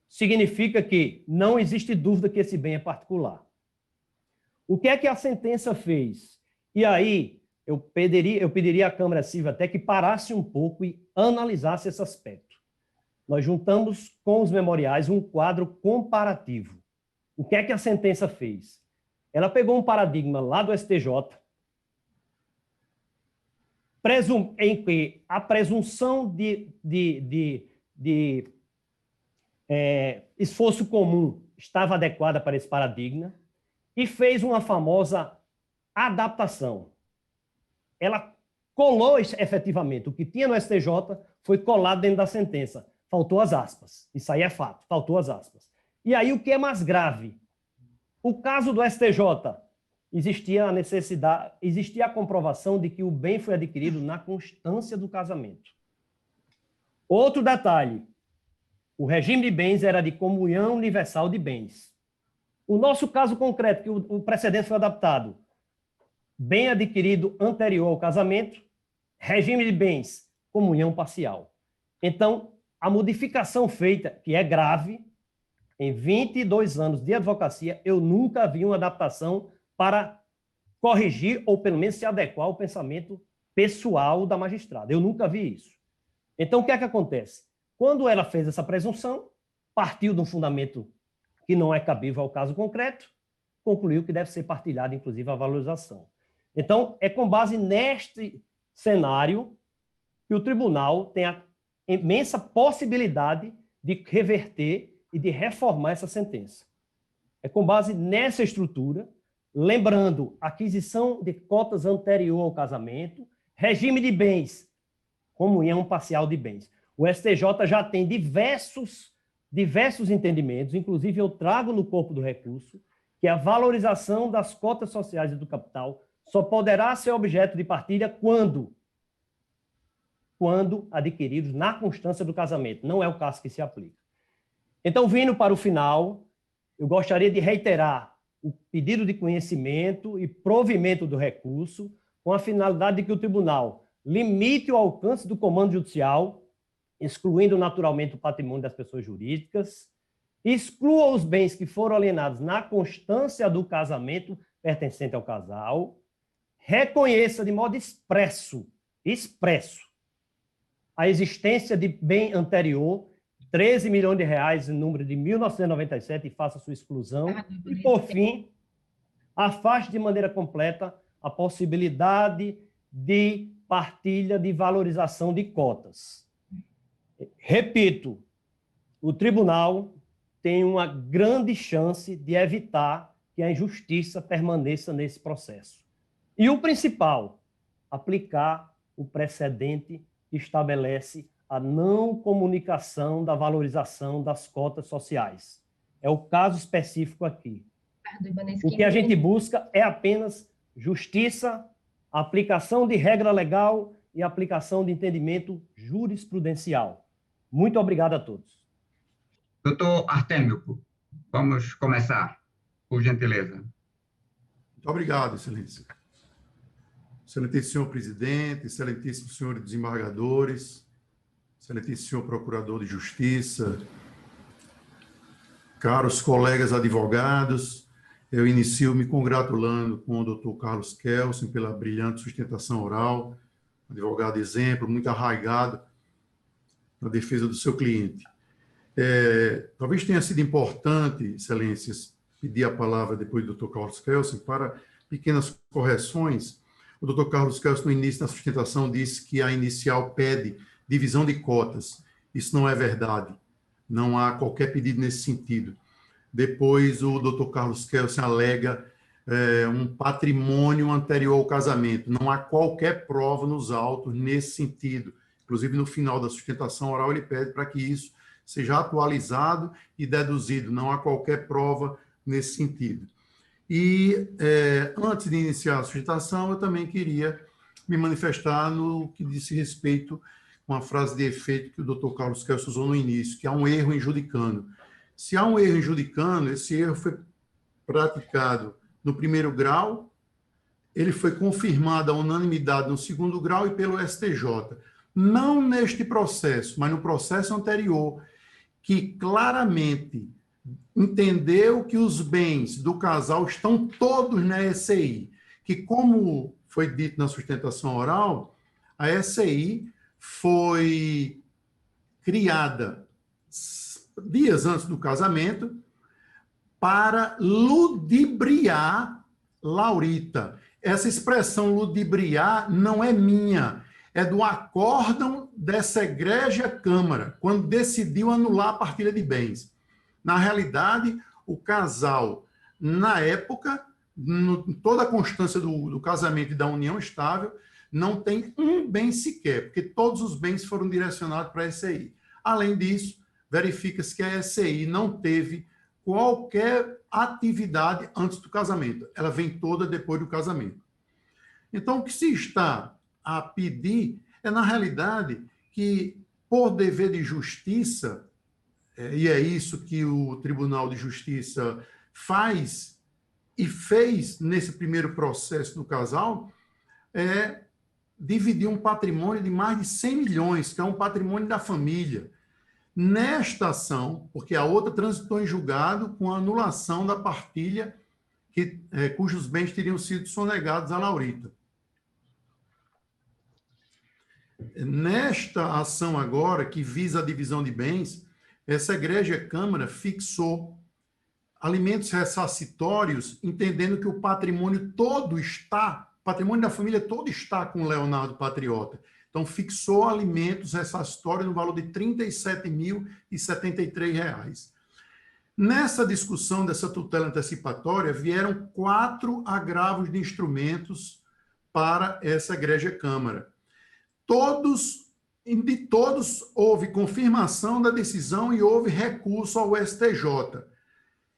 Significa que não existe dúvida que esse bem é particular. O que é que a sentença fez? E aí, eu pediria à Câmara Civil até que parasse um pouco e analisasse esse aspecto. Nós juntamos com os memoriais um quadro comparativo. O que é que a sentença fez? Ela pegou um paradigma lá do STJ, em que a presunção de esforço comum estava adequada para esse paradigma e fez uma famosa adaptação. Ela colou efetivamente o que tinha no STJ, foi colado dentro da sentença. Faltou as aspas. Isso aí é fato, faltou as aspas. E aí o que é mais grave? O caso do STJ, existia a necessidade, existia a comprovação de que o bem foi adquirido na constância do casamento. Outro detalhe, o regime de bens era de comunhão universal de bens. O nosso caso concreto, que o precedente foi adaptado, bem adquirido anterior ao casamento, regime de bens, comunhão parcial. Então, a modificação feita, que é grave, em 22 anos de advocacia, eu nunca vi uma adaptação para corrigir ou pelo menos se adequar ao pensamento pessoal da magistrada. Eu nunca vi isso. Então, o que é que acontece? Quando ela fez essa presunção, partiu de um fundamento que não é cabível ao caso concreto, concluiu que deve ser partilhada, inclusive, a valorização. Então, é com base neste cenário que o tribunal tem a imensa possibilidade de reverter e de reformar essa sentença. É com base nessa estrutura, lembrando, aquisição de cotas anterior ao casamento, regime de bens, comunhão parcial de bens. O STJ já tem diversos entendimentos, inclusive eu trago no corpo do recurso, que a valorização das cotas sociais e do capital só poderá ser objeto de partilha quando adquiridos na constância do casamento. Não é o caso que se aplica. Então, vindo para o final, eu gostaria de reiterar o pedido de conhecimento e provimento do recurso, com a finalidade de que o tribunal limite o alcance do comando judicial, excluindo naturalmente o patrimônio das pessoas jurídicas, exclua os bens que foram alienados na constância do casamento pertencente ao casal, reconheça de modo expresso, a existência de bem anterior, 13 milhões de reais em número de 1997 e faça sua exclusão. E, por fim, afaste de maneira completa a possibilidade de partilha de valorização de cotas. Repito, o tribunal tem uma grande chance de evitar que a injustiça permaneça nesse processo. E o principal, aplicar o precedente que estabelece a não comunicação da valorização das cotas sociais. É o caso específico aqui. O que a gente busca é apenas justiça, aplicação de regra legal e aplicação de entendimento jurisprudencial. Muito obrigado a todos. Doutor Artêmio, vamos começar, por gentileza. Muito obrigado, Excelência. Excelentíssimo senhor presidente, excelentíssimo senhores desembargadores, excelentíssimo senhor procurador de justiça, caros colegas advogados, eu inicio me congratulando com o doutor Carlos Kelsen pela brilhante sustentação oral, advogado exemplo, muito arraigado na defesa do seu cliente. Talvez tenha sido importante, excelências, pedir a palavra depois do doutor Carlos Kelsen para pequenas correções. O doutor Carlos Kelsen, no início da sustentação, disse que a inicial pede divisão de cotas. Isso não é verdade. Não há qualquer pedido nesse sentido. Depois, o doutor Carlos Kelsen alega um patrimônio anterior ao casamento. Não há qualquer prova nos autos nesse sentido. Inclusive, no final da sustentação oral, ele pede para que isso seja atualizado e deduzido. Não há qualquer prova nesse sentido. E, antes de iniciar a sustentação, eu também queria me manifestar no que disse respeito a uma frase de efeito que o doutor Carlos Kelsen usou no início, que há um erro em judicando. Se há um erro em judicando, esse erro foi praticado no primeiro grau, ele foi confirmado a unanimidade no segundo grau e pelo STJ. Não neste processo, mas no processo anterior, que claramente entendeu que os bens do casal estão todos na SCI, que, como foi dito na sustentação oral, a SCI foi criada dias antes do casamento para ludibriar Laurita. Essa expressão ludibriar não é minha, é do acórdão dessa egrégia Câmara, quando decidiu anular a partilha de bens. Na realidade, o casal, na época, toda a constância do casamento e da união estável, não tem um bem sequer, porque todos os bens foram direcionados para a SCI. Além disso, verifica-se que a SCI não teve qualquer atividade antes do casamento. Ela vem toda depois do casamento. Então, o que se está a pedir é, na realidade, que, por dever de justiça, e é isso que o Tribunal de Justiça faz e fez nesse primeiro processo do casal, é dividir um patrimônio de mais de 100 milhões, que é um patrimônio da família. Nesta ação, porque a outra transitou em julgado com a anulação da partilha cujos bens teriam sido sonegados à Laurita. Nesta ação agora, que visa a divisão de bens, essa egrégia Câmara fixou alimentos ressarcitórios, entendendo que o patrimônio da família todo está com o Leonardo Patriota. Então, fixou alimentos ressarcitórios no valor de R$ 37.073. Nessa discussão dessa tutela antecipatória, vieram 4 agravos de instrumentos para essa egrégia Câmara. De todos, houve confirmação da decisão e houve recurso ao STJ.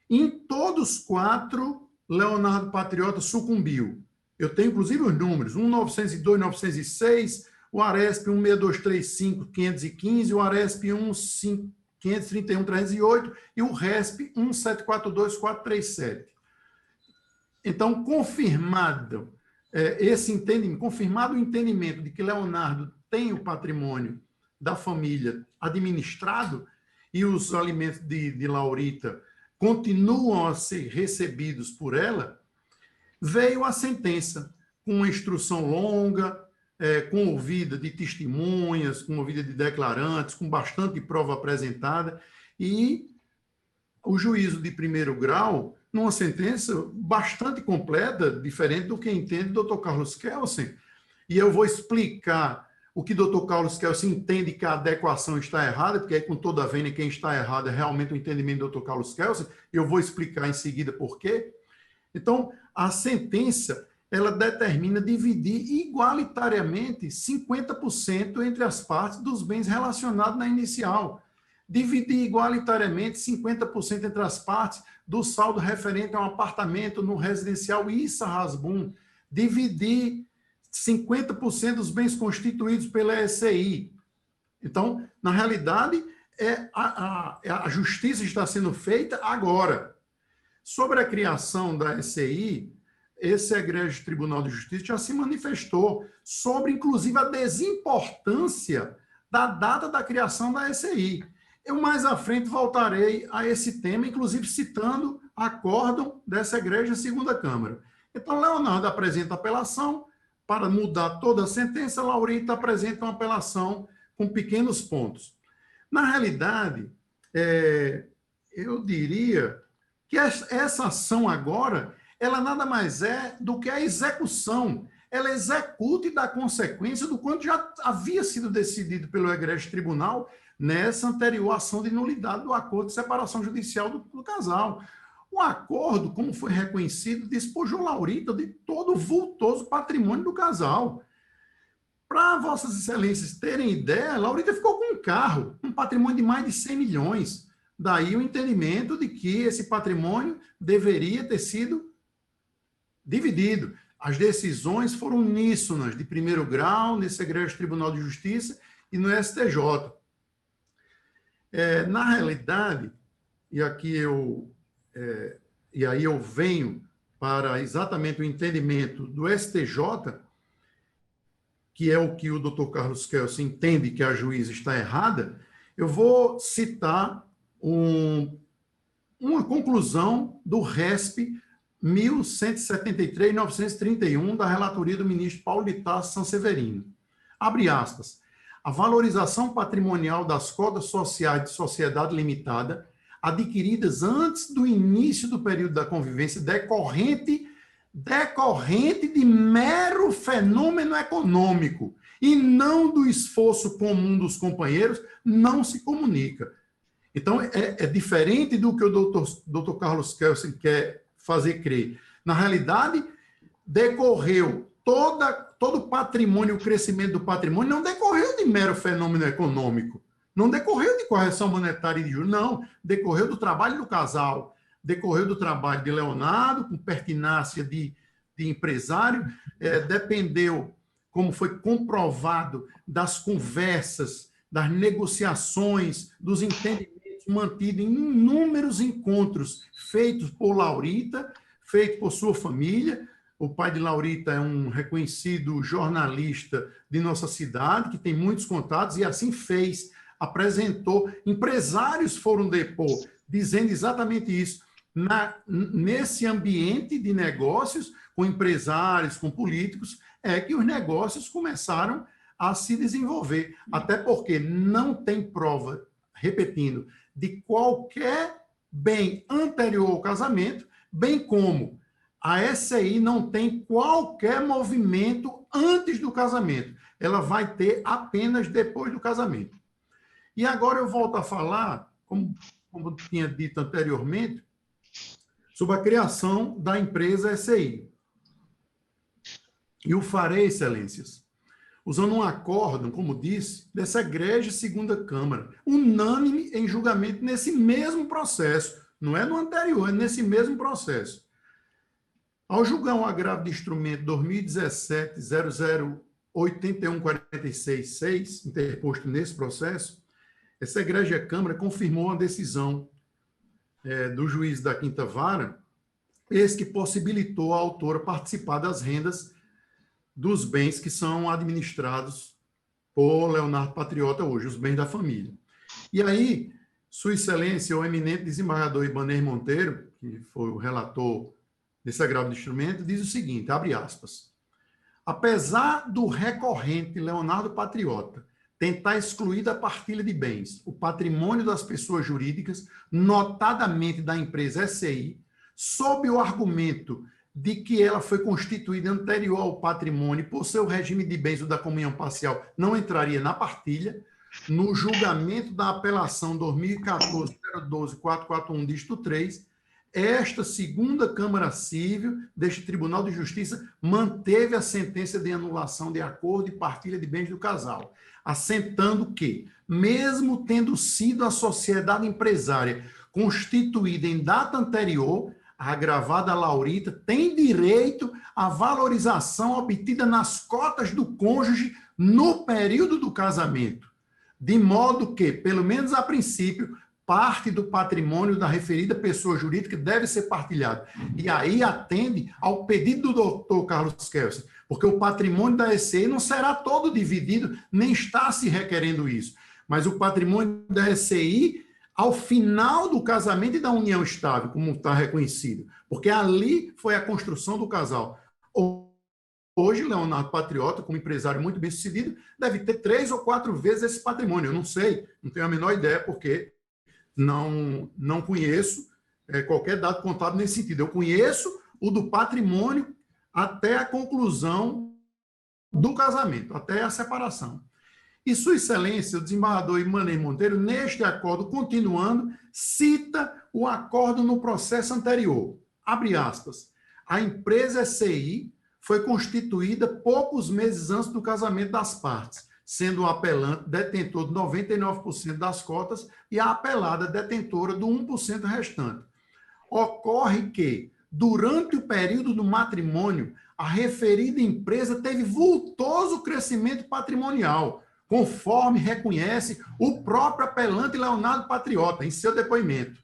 Em todos 4, Leonardo Patriota sucumbiu. Eu tenho, inclusive, os números: 1902, 906, o Aresp 16235, 515, o Aresp 531, 308 e o RESP 1742, 437. Então, confirmado confirmado o entendimento de que Leonardo tem o patrimônio da família administrado e os alimentos de Laurita continuam a ser recebidos por ela, veio a sentença com uma instrução longa, com ouvida de testemunhas, com ouvida de declarantes, com bastante prova apresentada, e o juízo de primeiro grau, numa sentença bastante completa, diferente do que entende o doutor Carlos Kelsen, e eu vou explicar o que o doutor Carlos Kelsen entende que a adequação está errada, porque aí, com toda a vênia, quem está errado é realmente o entendimento do doutor Carlos Kelsen, e eu vou explicar em seguida por quê. Então, a sentença, ela determina dividir igualitariamente 50% entre as partes dos bens relacionados na inicial. Dividir igualitariamente 50% entre as partes do saldo referente a um apartamento no residencial Issa Hasbun. Dividir 50% dos bens constituídos pela SCI. Então, na realidade, a justiça está sendo feita agora. Sobre a criação da SCI, esse egrégio Tribunal de Justiça já se manifestou sobre, inclusive, a desimportância da data da criação da SCI. Eu, mais à frente, voltarei a esse tema, inclusive citando acórdão dessa egrégia segunda Câmara. Então, Leonardo apresenta apelação para mudar toda a sentença, Laurita apresenta uma apelação com pequenos pontos. Na realidade, eu diria que essa ação agora, ela nada mais é do que a execução. Ela executa e dá consequência do quanto já havia sido decidido pelo egrégio tribunal nessa anterior ação de nulidade do acordo de separação judicial do casal. O acordo, como foi reconhecido, despojou Laurita de todo o vultoso patrimônio do casal. Para Vossas Excelências terem ideia, Laurita ficou com um carro, um patrimônio de mais de 100 milhões. Daí o entendimento de que esse patrimônio deveria ter sido dividido. As decisões foram uníssonas, de primeiro grau, nesse egrégio Tribunal de Justiça e no STJ. Na realidade, e aqui e aí eu venho para exatamente o entendimento do STJ, que é o que o doutor Carlos Kelsen entende que a juíza está errada, eu vou citar uma conclusão do RESP 1173-931 da relatoria do ministro Paulo de Tarso Sanseverino. Abre aspas. A valorização patrimonial das cotas sociais de sociedade limitada adquiridas antes do início do período da convivência decorrente de mero fenômeno econômico e não do esforço comum dos companheiros, não se comunica. Então, é diferente do que o doutor Carlos Kelsen quer fazer crer. Na realidade, decorreu todo o patrimônio, o crescimento do patrimônio, não decorreu de mero fenômeno econômico, não decorreu de correção monetária e de juros, não, decorreu do trabalho do casal, decorreu do trabalho de Leonardo, com pertinácia de empresário, dependeu, como foi comprovado, das conversas, das negociações, dos entendimentos mantidos em inúmeros encontros feitos por Laurita, feitos por sua família. O pai de Laurita é um reconhecido jornalista de nossa cidade, que tem muitos contatos, e assim fez, apresentou. Empresários foram depor, dizendo exatamente isso. Nesse ambiente de negócios, com empresários, com políticos, é que os negócios começaram a se desenvolver. Até porque não tem prova, repetindo, de qualquer bem anterior ao casamento, bem como a SCI não tem qualquer movimento antes do casamento. Ela vai ter apenas depois do casamento. E agora eu volto a falar, como tinha dito anteriormente, sobre a criação da empresa SCI. E o farei, excelências, usando um acórdão, como disse, dessa egrégia segunda Câmara, unânime em julgamento nesse mesmo processo, não é no anterior, é nesse mesmo processo. Ao julgar um agravo de instrumento 2017-008146-6, interposto nesse processo, essa egrégia Câmara confirmou a decisão do juiz da Quinta Vara, esse que possibilitou a autora participar das rendas dos bens que são administrados por Leonardo Patriota hoje, os bens da família. E aí, Sua Excelência, o eminente desembargador Ibanez Monteiro, que foi o relator desse agravo de instrumento, diz o seguinte, abre aspas, apesar do recorrente Leonardo Patriota tentar excluir da partilha de bens o patrimônio das pessoas jurídicas, notadamente da empresa SCI, sob o argumento de que ela foi constituída anterior ao patrimônio, por seu regime de bens ou da comunhão parcial, não entraria na partilha, no julgamento da apelação 2014-012-441, dígito 3, esta segunda Câmara Civil deste Tribunal de Justiça manteve a sentença de anulação de acordo e partilha de bens do casal, assentando que, mesmo tendo sido a sociedade empresária constituída em data anterior, a agravada Laurita tem direito à valorização obtida nas cotas do cônjuge no período do casamento, de modo que, pelo menos a princípio, parte do patrimônio da referida pessoa jurídica deve ser partilhado. E aí atende ao pedido do doutor Carlos Kelsen, porque o patrimônio da SCI não será todo dividido, nem está se requerendo isso. Mas o patrimônio da SCI, ao final do casamento e da união estável, como está reconhecido, porque ali foi a construção do casal. Hoje, Leonardo Patriota, como empresário muito bem-sucedido, deve ter 3 ou 4 vezes esse patrimônio. Eu não sei, não tenho a menor ideia, porque não conheço qualquer dado contábil nesse sentido. Eu conheço o do patrimônio até a conclusão do casamento, até a separação. E Sua Excelência, o desembargador Ibanez Monteiro, neste acordo, continuando, cita o acordo no processo anterior. Abre aspas. A empresa SCI foi constituída poucos meses antes do casamento das partes, sendo o apelante detentor de 99% das cotas e a apelada detentora do 1% restante. Ocorre que, durante o período do matrimônio, a referida empresa teve vultoso crescimento patrimonial, conforme reconhece o próprio apelante Leonardo Patriota em seu depoimento.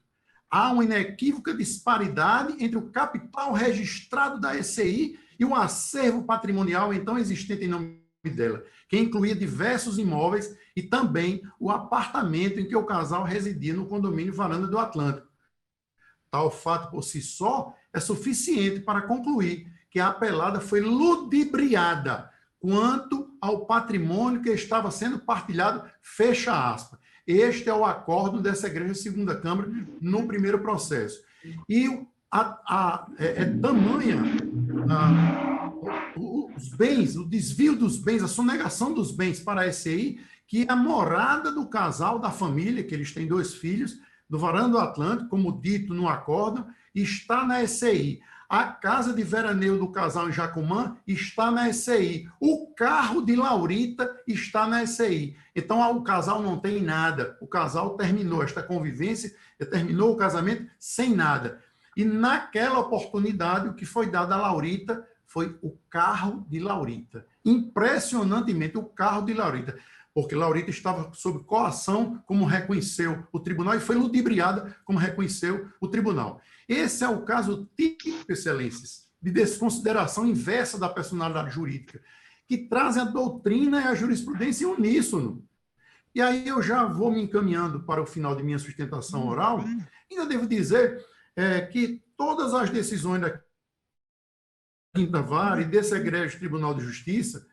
Há uma inequívoca disparidade entre o capital registrado da SCI e o acervo patrimonial então existente em nome dela, que incluía diversos imóveis e também o apartamento em que o casal residia no condomínio Varanda do Atlântico. Tal fato por si só é suficiente para concluir que a apelada foi ludibriada quanto ao patrimônio que estava sendo partilhado, fecha aspas. Este é o acordo dessa Igreja Segunda Câmara no primeiro processo. E tamanha os bens, o desvio dos bens, a sonegação dos bens para a SCI, que é a morada do casal, da família, que eles têm 2 filhos, do Varanda do Atlântico, como dito no acórdão, está na SCI. A casa de veraneio do casal em Jacumã está na SCI. O carro de Laurita está na SCI. Então, o casal não tem nada. O casal terminou esta convivência, terminou o casamento sem nada. E naquela oportunidade, o que foi dado a Laurita foi o carro de Laurita. Impressionantemente, o carro de Laurita. Porque Laurita estava sob coação, como reconheceu o tribunal, e foi ludibriada, como reconheceu o tribunal. Esse é o caso típico, excelências, de desconsideração inversa da personalidade jurídica, que trazem a doutrina e a jurisprudência em uníssono. E aí eu já vou me encaminhando para o final de minha sustentação oral. Ainda devo dizer que todas as decisões da Quinta Vara e desse egrégio Tribunal de Justiça,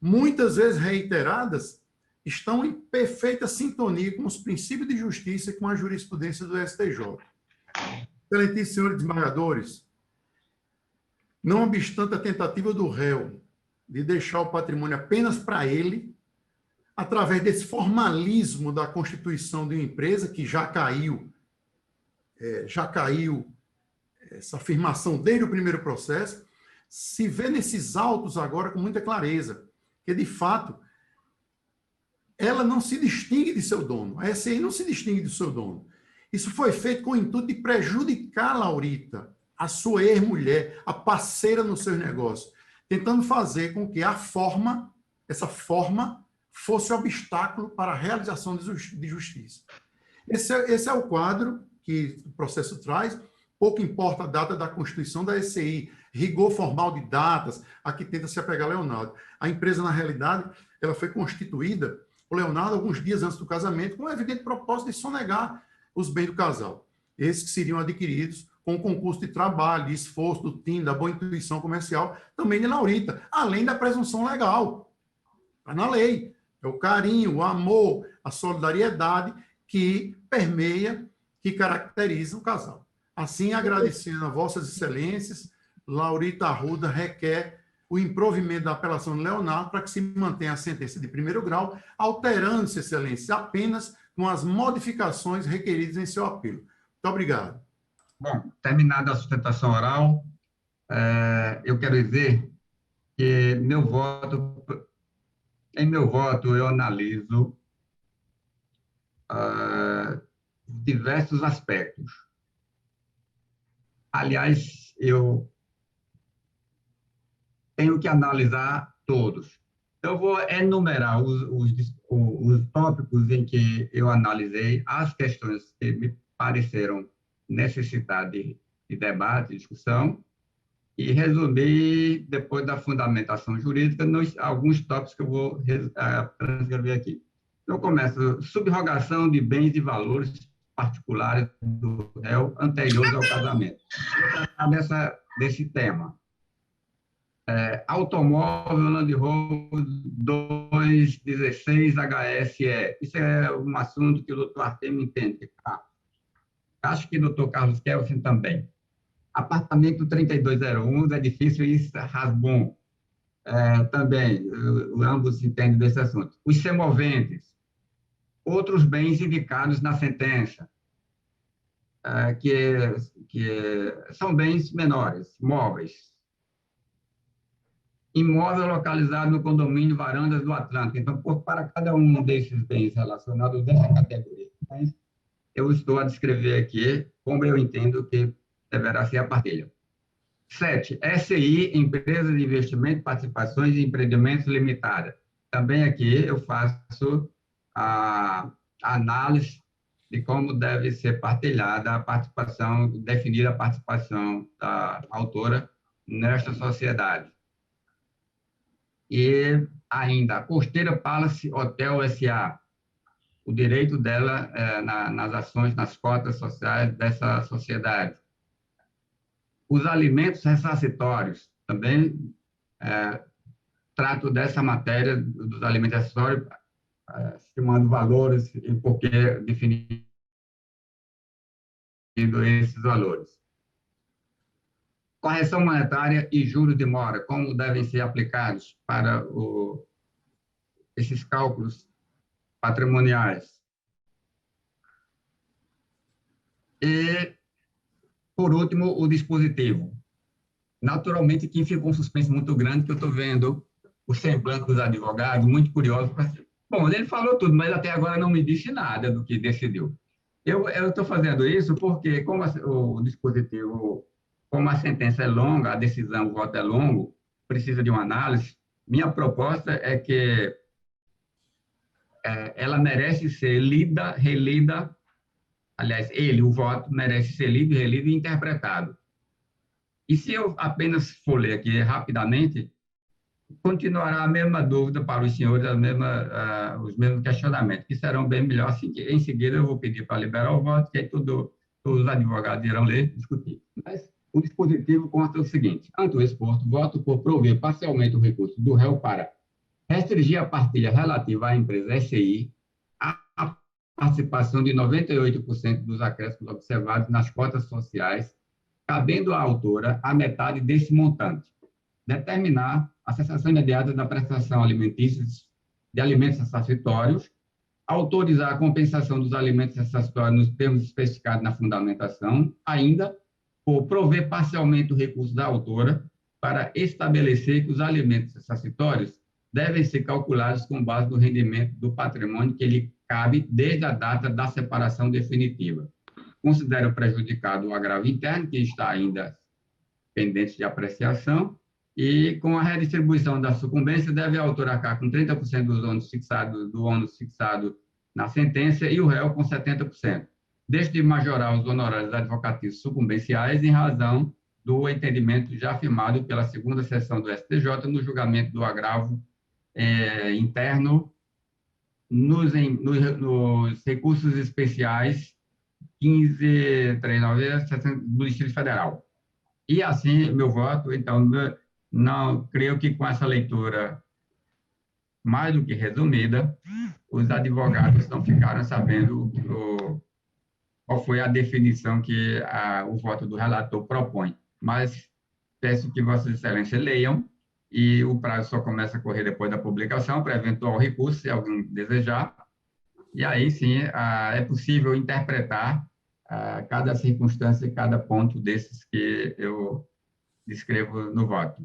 muitas vezes reiteradas, estão em perfeita sintonia com os princípios de justiça e com a jurisprudência do STJ. Excelentíssimos senhores desembargadores, não obstante a tentativa do réu de deixar o patrimônio apenas para ele, através desse formalismo da constituição de uma empresa, que já caiu essa afirmação desde o primeiro processo, se vê nesses autos agora com muita clareza, que, de fato, ela não se distingue de seu dono. A SCI não se distingue de seu dono. Isso foi feito com o intuito de prejudicar a Laurita, a sua ex-mulher, a parceira nos seus negócios, tentando fazer com que essa forma, fosse obstáculo para a realização de justiça. Esse é o quadro que o processo traz. Pouco importa a data da constituição da SCI, rigor formal de datas, a que tenta se apegar a Leonardo. A empresa, na realidade, ela foi constituída por Leonardo alguns dias antes do casamento, com o evidente propósito de sonegar os bens do casal. Esses que seriam adquiridos com o concurso de trabalho, de esforço, do TIM, da boa intuição comercial, também de Laurita, além da presunção legal. Está na lei. É o carinho, o amor, a solidariedade que permeia, que caracteriza o casal. Assim, agradecendo a vossas excelências, Laurita Arruda requer o improvimento da apelação de Leonardo para que se mantenha a sentença de primeiro grau, alterando-se, excelência, apenas com as modificações requeridas em seu apelo. Muito obrigado. Bom, terminada a sustentação oral, eu quero dizer que em meu voto eu analiso diversos aspectos. Aliás, eu tenho que analisar todos. Eu vou enumerar os tópicos em que eu analisei, as questões que me pareceram necessitar de debate, discussão, e resumir, depois da fundamentação jurídica, alguns tópicos que eu vou transcrever aqui. Eu começo: subrogação de bens e valores particulares do réu anteriores ao casamento. Vou tratar desse tema. Automóvel Land Rover 216 HSE. Isso é um assunto que o doutor Artemio entende. Acho que o doutor Carlos Kelsen também. Apartamento 3201 do edifício Issa Rasbon. Também, ambos entendem desse assunto. Os semoventes. Outros bens indicados na sentença, que são bens menores, móveis. Imóvel localizado no condomínio Varandas do Atlântico. Então, para cada um desses bens relacionados dessa categoria, eu estou a descrever aqui como eu entendo que deverá ser a partilha. 7. SI, Empresa de Investimento, Participações e Empreendimentos Limitada. Também aqui eu faço a análise de como deve ser partilhada a participação, definir a participação da autora nesta sociedade. E ainda, Costeira Palace Hotel S.A., o direito dela nas ações, nas cotas sociais dessa sociedade. Os alimentos ressarcitórios, também trato dessa matéria dos alimentos ressarcitórios, estimando valores e por que definindo esses valores. correção monetária e juros de mora, como devem ser aplicados para esses cálculos patrimoniais. E, por último, o dispositivo. Naturalmente, que fica um suspense muito grande, que eu estou vendo o semblante dos advogados, muito curioso. Bom, ele falou tudo, mas até agora não me disse nada do que decidiu. Eu estou fazendo isso porque, como o dispositivo, como a sentença é longa, a decisão, o voto é longo, precisa de uma análise, minha proposta é que ela merece ser lida, relida, aliás, o voto, merece ser lido, relido e interpretado. E se eu apenas for ler aqui rapidamente, continuará a mesma dúvida para os senhores, os mesmos questionamentos, que serão bem melhor. Em seguida, eu vou pedir para liberar o voto, que aí todos os advogados irão ler e discutir. Mas o dispositivo consta o seguinte: ante o exposto, voto por prover parcialmente o recurso do réu para restringir a partilha relativa à empresa SCI à participação de 98% dos acréscimos observados nas cotas sociais, cabendo à autora a metade desse montante. Determinar a cessação imediata da prestação alimentícia de alimentos ressarcitórios, autorizar a compensação dos alimentos ressarcitórios nos termos especificados na fundamentação, ainda por prover parcialmente o recurso da autora para estabelecer que os alimentos ressarcitórios devem ser calculados com base no rendimento do patrimônio que lhe cabe desde a data da separação definitiva. Considero prejudicado o agravo interno, que está ainda pendente de apreciação, e com a redistribuição da sucumbência, deve a autora arcar com 30% do ônus fixado na sentença e o réu com 70%, desde majorar os honorários advocatícios sucumbenciais em razão do entendimento já afirmado pela segunda sessão do STJ no julgamento do agravo interno nos recursos especiais 15.390 do Distrito Federal. E assim, meu voto, então, não creio que com essa leitura mais do que resumida, os advogados não ficaram sabendo qual foi a definição que o voto do relator propõe. Mas peço que Vossas Excelências leiam, e o prazo só começa a correr depois da publicação, para eventual recurso, se alguém desejar. E aí, sim, é possível interpretar cada circunstância e cada ponto desses que eu descrevo no voto.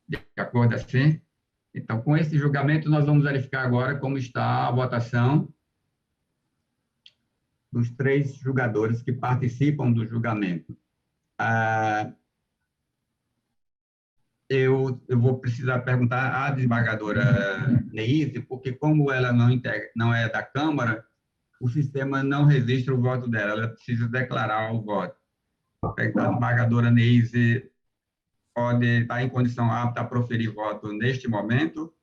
De acordo assim? Então, com esse julgamento, nós vamos verificar agora como está a votação dos 3 julgadores que participam do julgamento. Eu vou precisar perguntar à desembargadora Neise, porque como ela não é da Câmara, o sistema não registra o voto dela, ela precisa declarar o voto. A desembargadora Neise pode estar em condição apta a proferir voto neste momento?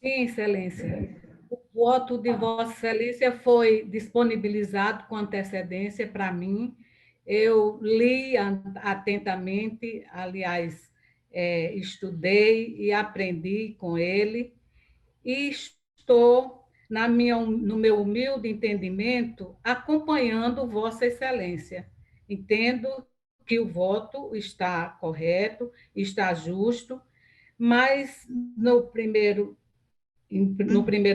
Sim, Excelência. O voto de Vossa Excelência foi disponibilizado com antecedência para mim. Eu li atentamente, aliás, estudei e aprendi com ele, e estou, no meu humilde entendimento, acompanhando Vossa Excelência. Entendo que o voto está correto, está justo, mas no primeiro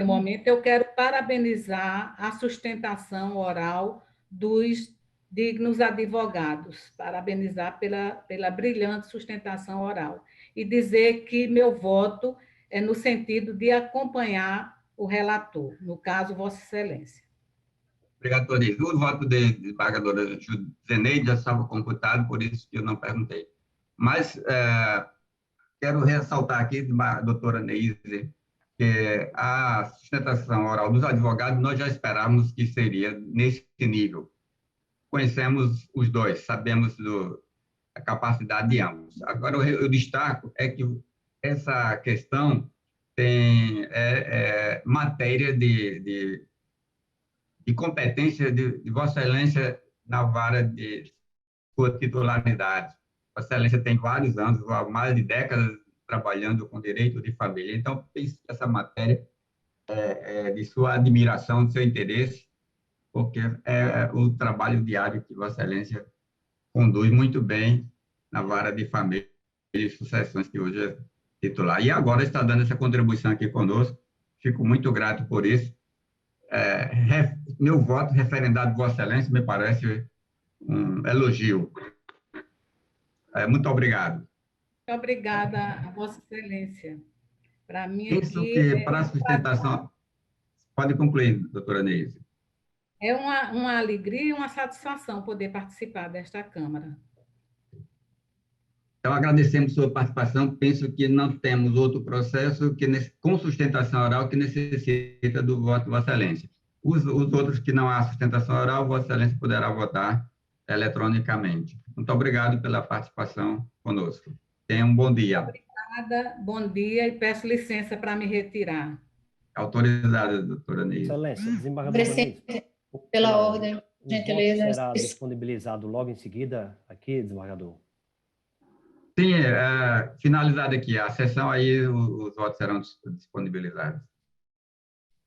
momento eu quero parabenizar a sustentação oral dos dignos advogados, parabenizar pela brilhante sustentação oral e dizer que meu voto é no sentido de acompanhar o relator, no caso, Vossa Excelência. Obrigado, Toris. O voto da desembargadora Zeneide já estava computado, por isso que eu não perguntei. Mas quero ressaltar aqui, doutora Neise, que a sustentação oral dos advogados nós já esperávamos que seria nesse nível. Conhecemos os dois, sabemos da capacidade de ambos. Agora, eu destaco que essa questão tem matéria de competência de Vossa Excelência na vara de sua titularidade. Vossa Excelência tem vários anos, mais de décadas, trabalhando com direito de família. Então, penso que essa matéria de sua admiração, de seu interesse, porque é o trabalho diário que Vossa Excelência conduz muito bem na vara de família e sucessões, que hoje é titular. E agora está dando essa contribuição aqui conosco. Fico muito grato por isso. Meu voto referendado, Vossa Excelência, me parece um elogio. Muito obrigado. Muito obrigada a Vossa Excelência. Para mim, Penso aqui, que para a sustentação... Pode concluir, doutora Neise. é uma alegria e uma satisfação poder participar desta Câmara. Então, agradecemos sua participação. Penso que não temos outro processo com sustentação oral que necessita do voto de Vossa Excelência. Os outros que não há sustentação oral, Vossa Excelência poderá votar eletronicamente. Muito obrigado pela participação conosco. Tenha um bom dia. Obrigada, bom dia, e peço licença para me retirar. Autorizada, doutora Neide. Excelência, desembargador Neide. Pela ordem, gentileza. O voto será disponibilizado logo em seguida aqui, desembargador? Sim, finalizada aqui a sessão, aí os votos serão disponibilizados.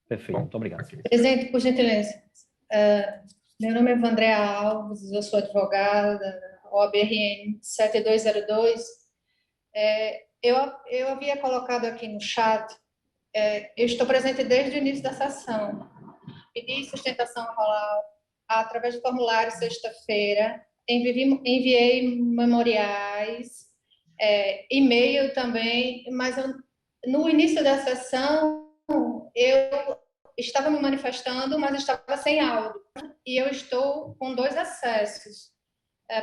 Perfeito, muito obrigado. Presidente, por gentileza. Meu nome é Vandréa Alves, eu sou advogada da OAB-RN 7202. Eu havia colocado aqui no chat, eu estou presente desde o início da sessão. Pedi sustentação oral através do formulário sexta-feira, enviei memoriais, e-mail também, mas no início da sessão eu estava me manifestando, mas estava sem áudio, e eu estou com 2 acessos.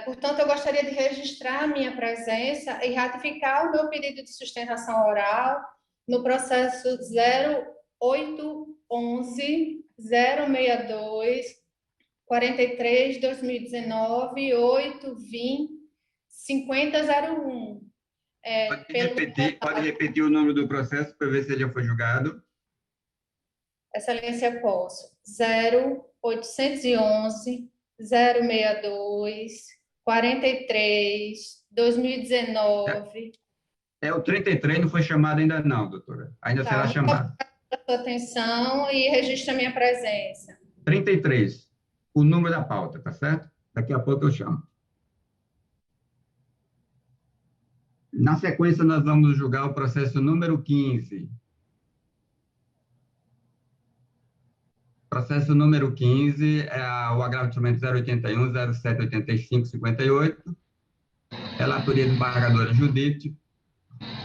Portanto, eu gostaria de registrar a minha presença e ratificar o meu pedido de sustentação oral no processo 0811 062 43 2019 820 5001. Pode repetir o nome do processo para ver se ele já foi julgado? Excelência, posso. 0811 062 43 2019. O 33 não foi chamado ainda não, doutora. Ainda será chamado. Sua atenção e registra a minha presença. 33, o número da pauta, tá certo? Daqui a pouco eu chamo. Na sequência, nós vamos julgar o processo número 15. Processo número 15 é o agravo de instrumento 081, 0785, 58. Relatoria do embargadora Judite,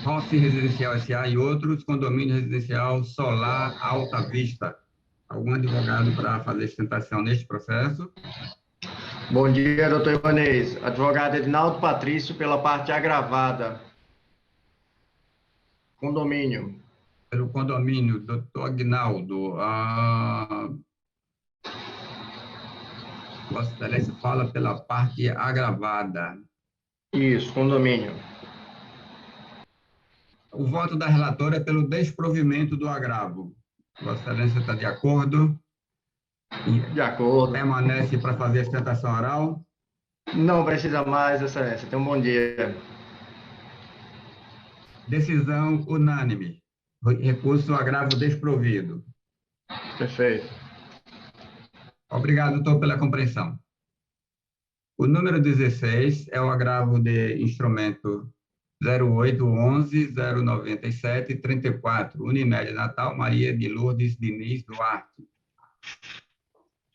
Rossi Residencial S.A. e outros, condomínio residencial Solar Alta Vista. Algum advogado para fazer sustentação neste processo? Bom dia, doutor Ibanez. Advogado Edinaldo Patrício, pela parte agravada. Condomínio. Pelo condomínio, doutor Aguinaldo. Vossa Excelência fala pela parte agravada. Isso, condomínio. O voto da relatora é pelo desprovimento do agravo. Vossa Excelência está de acordo? De acordo. Permanece para fazer a sustentação oral? Não precisa mais, Excelência. Tenha um bom dia. Decisão unânime. Recurso agravo desprovido. Perfeito. Obrigado, doutor, pela compreensão. O número 16 é o agravo de instrumento 0811 097 34, Unimed Natal, Maria de Lourdes Diniz Duarte.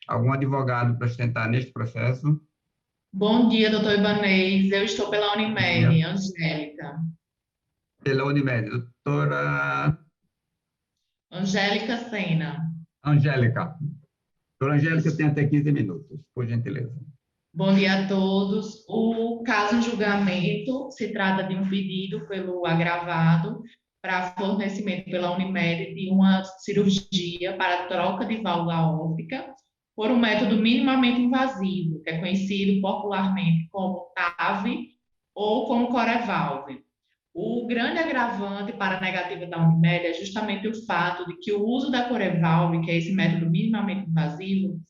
Algum advogado para sustentar neste processo? Bom dia, doutor Ibanez. Eu estou pela Unimed, Angélica. Pela Unimed, doutora... Angélica Sena. Angélica. Doutora Angélica, tem até 15 minutos, por gentileza. Bom dia a todos. O caso em julgamento se trata de um pedido pelo agravado para fornecimento pela Unimed de uma cirurgia para troca de válvula óptica por um método minimamente invasivo, que é conhecido popularmente como TAV ou como Corevalve. O grande agravante para a negativa da Unimed é justamente o fato de que o uso da Corevalve, que é esse método minimamente invasivo,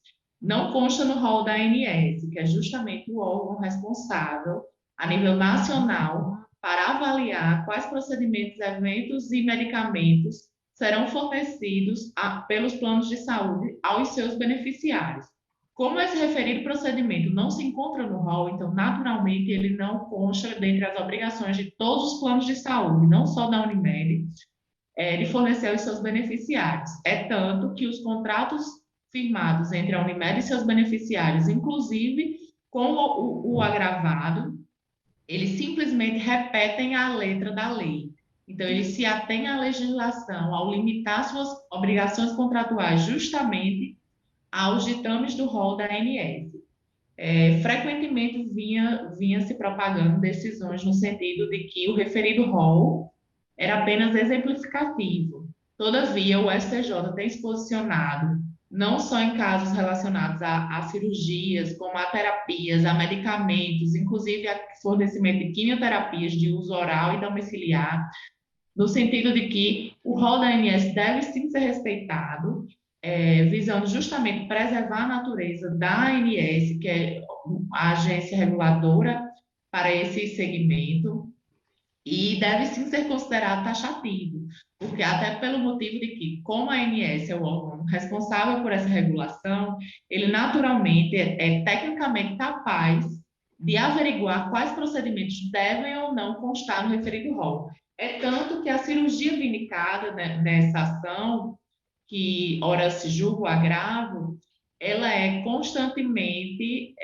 não consta no rol da ANS, que é justamente o órgão responsável a nível nacional para avaliar quais procedimentos, eventos e medicamentos serão fornecidos pelos planos de saúde aos seus beneficiários. Como esse referido procedimento não se encontra no rol, então, naturalmente, ele não consta dentre as obrigações de todos os planos de saúde, não só da Unimed, de fornecer aos seus beneficiários. É tanto que os contratos firmados entre a Unimed e seus beneficiários, inclusive com o agravado, eles simplesmente repetem a letra da lei. Então, eles se atêm à legislação ao limitar suas obrigações contratuais justamente aos ditames do rol da ANS. Frequentemente vinha se propagando decisões no sentido de que o referido rol era apenas exemplificativo. Todavia, o STJ tem se posicionado não só em casos relacionados a cirurgias, como a terapias, a medicamentos, inclusive a fornecimento de quimioterapias de uso oral e domiciliar, no sentido de que o rol da ANS deve sim ser respeitado, visando justamente preservar a natureza da ANS, que é a agência reguladora para esse segmento, e deve sim ser considerado taxativo, porque até pelo motivo de que, como a ANS é o órgão responsável por essa regulação, ele naturalmente é tecnicamente capaz de averiguar quais procedimentos devem ou não constar no referido rol. É tanto que a cirurgia vindicada nessa ação, que ora se julga o agravo, ela constantemente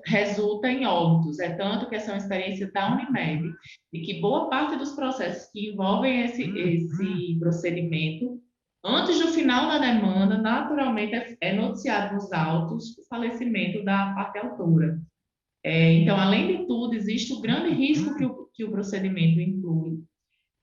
resulta em óbitos. É tanto que essa é uma experiência da Unimed, e que boa parte dos processos que envolvem esse procedimento, antes do final da demanda, naturalmente é noticiado nos autos o falecimento da parte autora. Então, além de tudo, existe o grande risco que o procedimento inclui.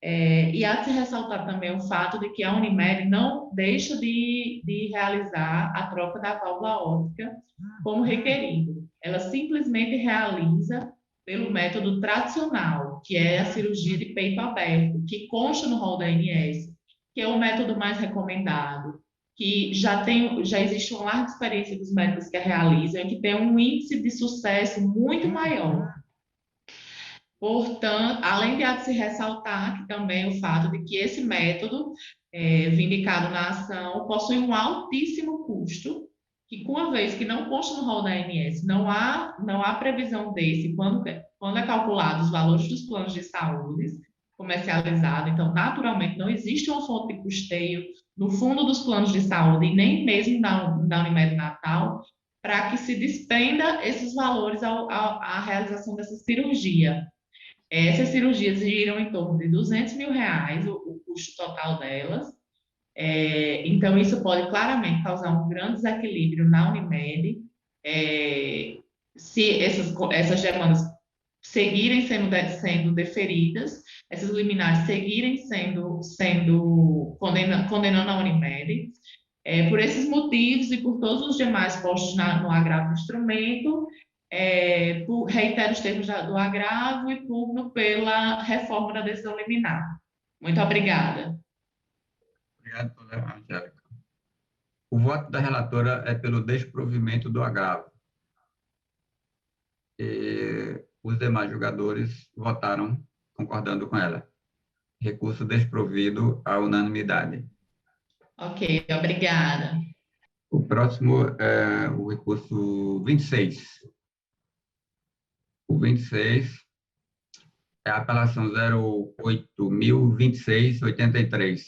E há de se ressaltar também o fato de que a Unimed não deixa de realizar a troca da válvula óptica como requerido. Ela simplesmente realiza pelo método tradicional, que é a cirurgia de peito aberto, que consta no rol da ANS, que é o método mais recomendado, que já existe uma larga experiência dos médicos que a realizam, e que tem um índice de sucesso muito maior. Portanto, além de se ressaltar que também o fato de que esse método, vindicado na ação, possui um altíssimo custo, que, uma vez que não consta no rol da ANS, não há previsão desse quando é calculado os valores dos planos de saúde comercializados. Então, naturalmente, não existe uma fonte de custeio no fundo dos planos de saúde, e nem mesmo da Unimed Natal, para que se despenda esses valores à realização dessa cirurgia. Essas cirurgias giram em torno de R$200 mil, o custo total delas. Então, isso pode claramente causar um grande desequilíbrio na Unimed, se essas demandas seguirem sendo deferidas, essas liminares seguirem condenando a Unimed. Por esses motivos e por todos os demais postos no agravo do instrumento, reitero os termos do agravo e pugno pela reforma da decisão liminar. Muito obrigada. Obrigado, doutora Angélica. O voto da relatora é pelo desprovimento do agravo. E os demais julgadores votaram concordando com ela. Recurso desprovido à unanimidade. Ok, obrigada. O próximo é o recurso 26. O 26 é a apelação 08.026.83.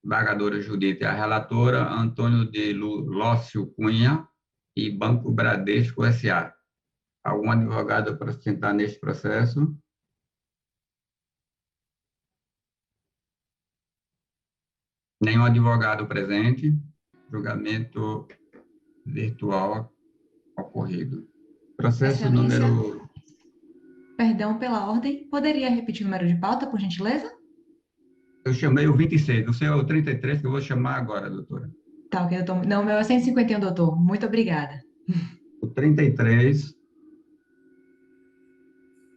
Embargadora Judite, a relatora Antônio de Lócio Cunha e Banco Bradesco S.A. Algum advogado para sustentar neste processo? Nenhum advogado presente. Julgamento virtual ocorrido. Processo Excelência. número... Perdão pela ordem. Poderia repetir o número de pauta, por gentileza? Eu chamei o 26, o seu é o 33, que eu vou chamar agora, doutora. Tá, ok, doutor. Não, meu é 151, doutor. Muito obrigada. O 33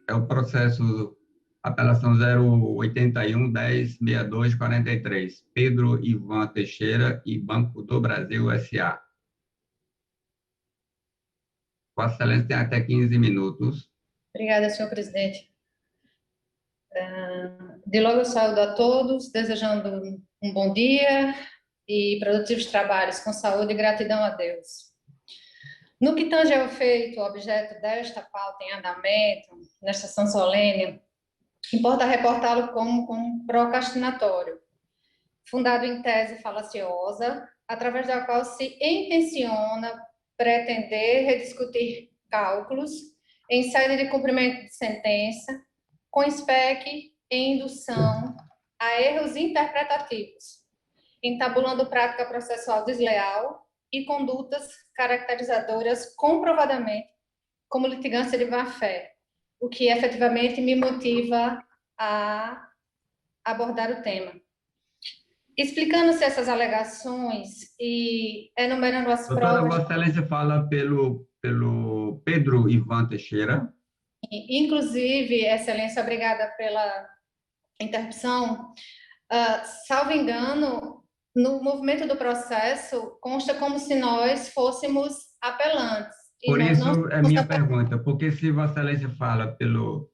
é o processo apelação 081.10.62.43, Pedro Ivan Teixeira e Banco do Brasil S.A. Vossa Excelência tem até 15 minutos. Obrigada, senhor presidente. De logo eu saúdo a todos, desejando um bom dia e produtivos trabalhos com saúde e gratidão a Deus. No que tange ao feito, objeto desta pauta em andamento, nesta sessão solene, importa reportá-lo como procrastinatório, fundado em tese falaciosa, através da qual se intenciona pretender rediscutir cálculos em sede de cumprimento de sentença, com SPEC em indução a erros interpretativos, entabulando prática processual desleal e condutas caracterizadoras comprovadamente como litigância de má-fé, o que efetivamente me motiva a abordar o tema. Explicando-se essas alegações e enumerando as Doutora, provas... Vossa Excelência fala pelo Pedro Ivan Teixeira. Inclusive, Excelência, obrigada pela interrupção. Salvo engano, no movimento do processo, consta como se nós fôssemos apelantes. Por isso, é minha pergunta, porque se Vossa Excelência fala pelo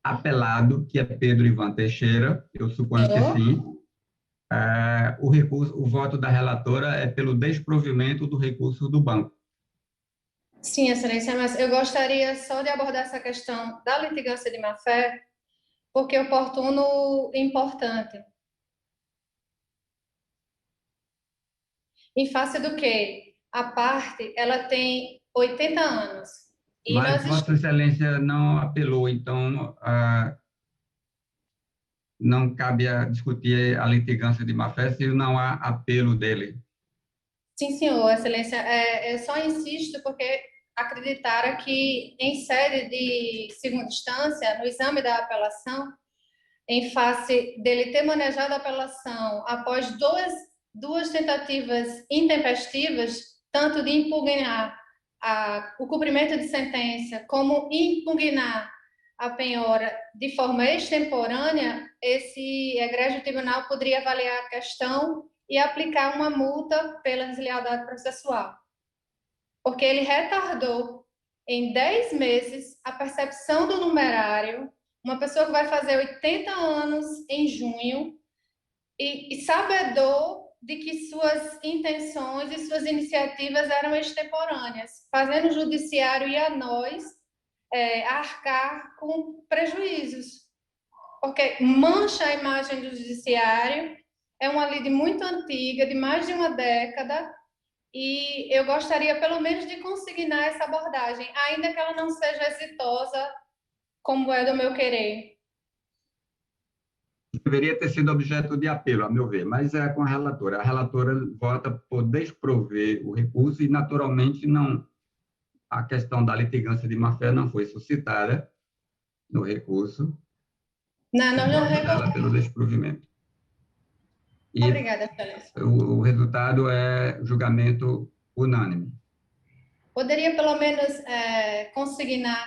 apelado, que é Pedro Ivan Teixeira, eu suponho que sim, o voto da relatora é pelo desprovimento do recurso do banco. Sim, Excelência, mas eu gostaria só de abordar essa questão da litigância de má-fé, porque é oportuno e importante. Em face do que a parte, ela tem 80 anos. E mas Vossa Excelência não apelou, então não cabe a discutir a litigância de má-fé se não há apelo dele. Sim, senhor, Excelência. Eu só insisto porque acreditaram que, em sede de segunda instância, no exame da apelação, em face dele ter manejado a apelação após duas tentativas intempestivas, tanto de impugnar o cumprimento de sentença, como impugnar a penhora de forma extemporânea, esse egrégio tribunal poderia avaliar a questão e aplicar uma multa pela deslealdade processual. Porque ele retardou em 10 meses a percepção do numerário, uma pessoa que vai fazer 80 anos em junho, e sabedor de que suas intenções e suas iniciativas eram extemporâneas, fazendo o judiciário e a nós arcar com prejuízos, porque mancha a imagem do judiciário, é uma lei muito antiga, de mais de uma década, e eu gostaria pelo menos de consignar essa abordagem, ainda que ela não seja exitosa como é do meu querer. Deveria ter sido objeto de apelo, a meu ver, mas é com a relatora. A relatora vota por desprover o recurso e, naturalmente, a questão da litigância de má-fé não foi suscitada no recurso. Não pelo desprovimento. E obrigada, Excelência. O resultado é julgamento unânime. Poderia, pelo menos, consignar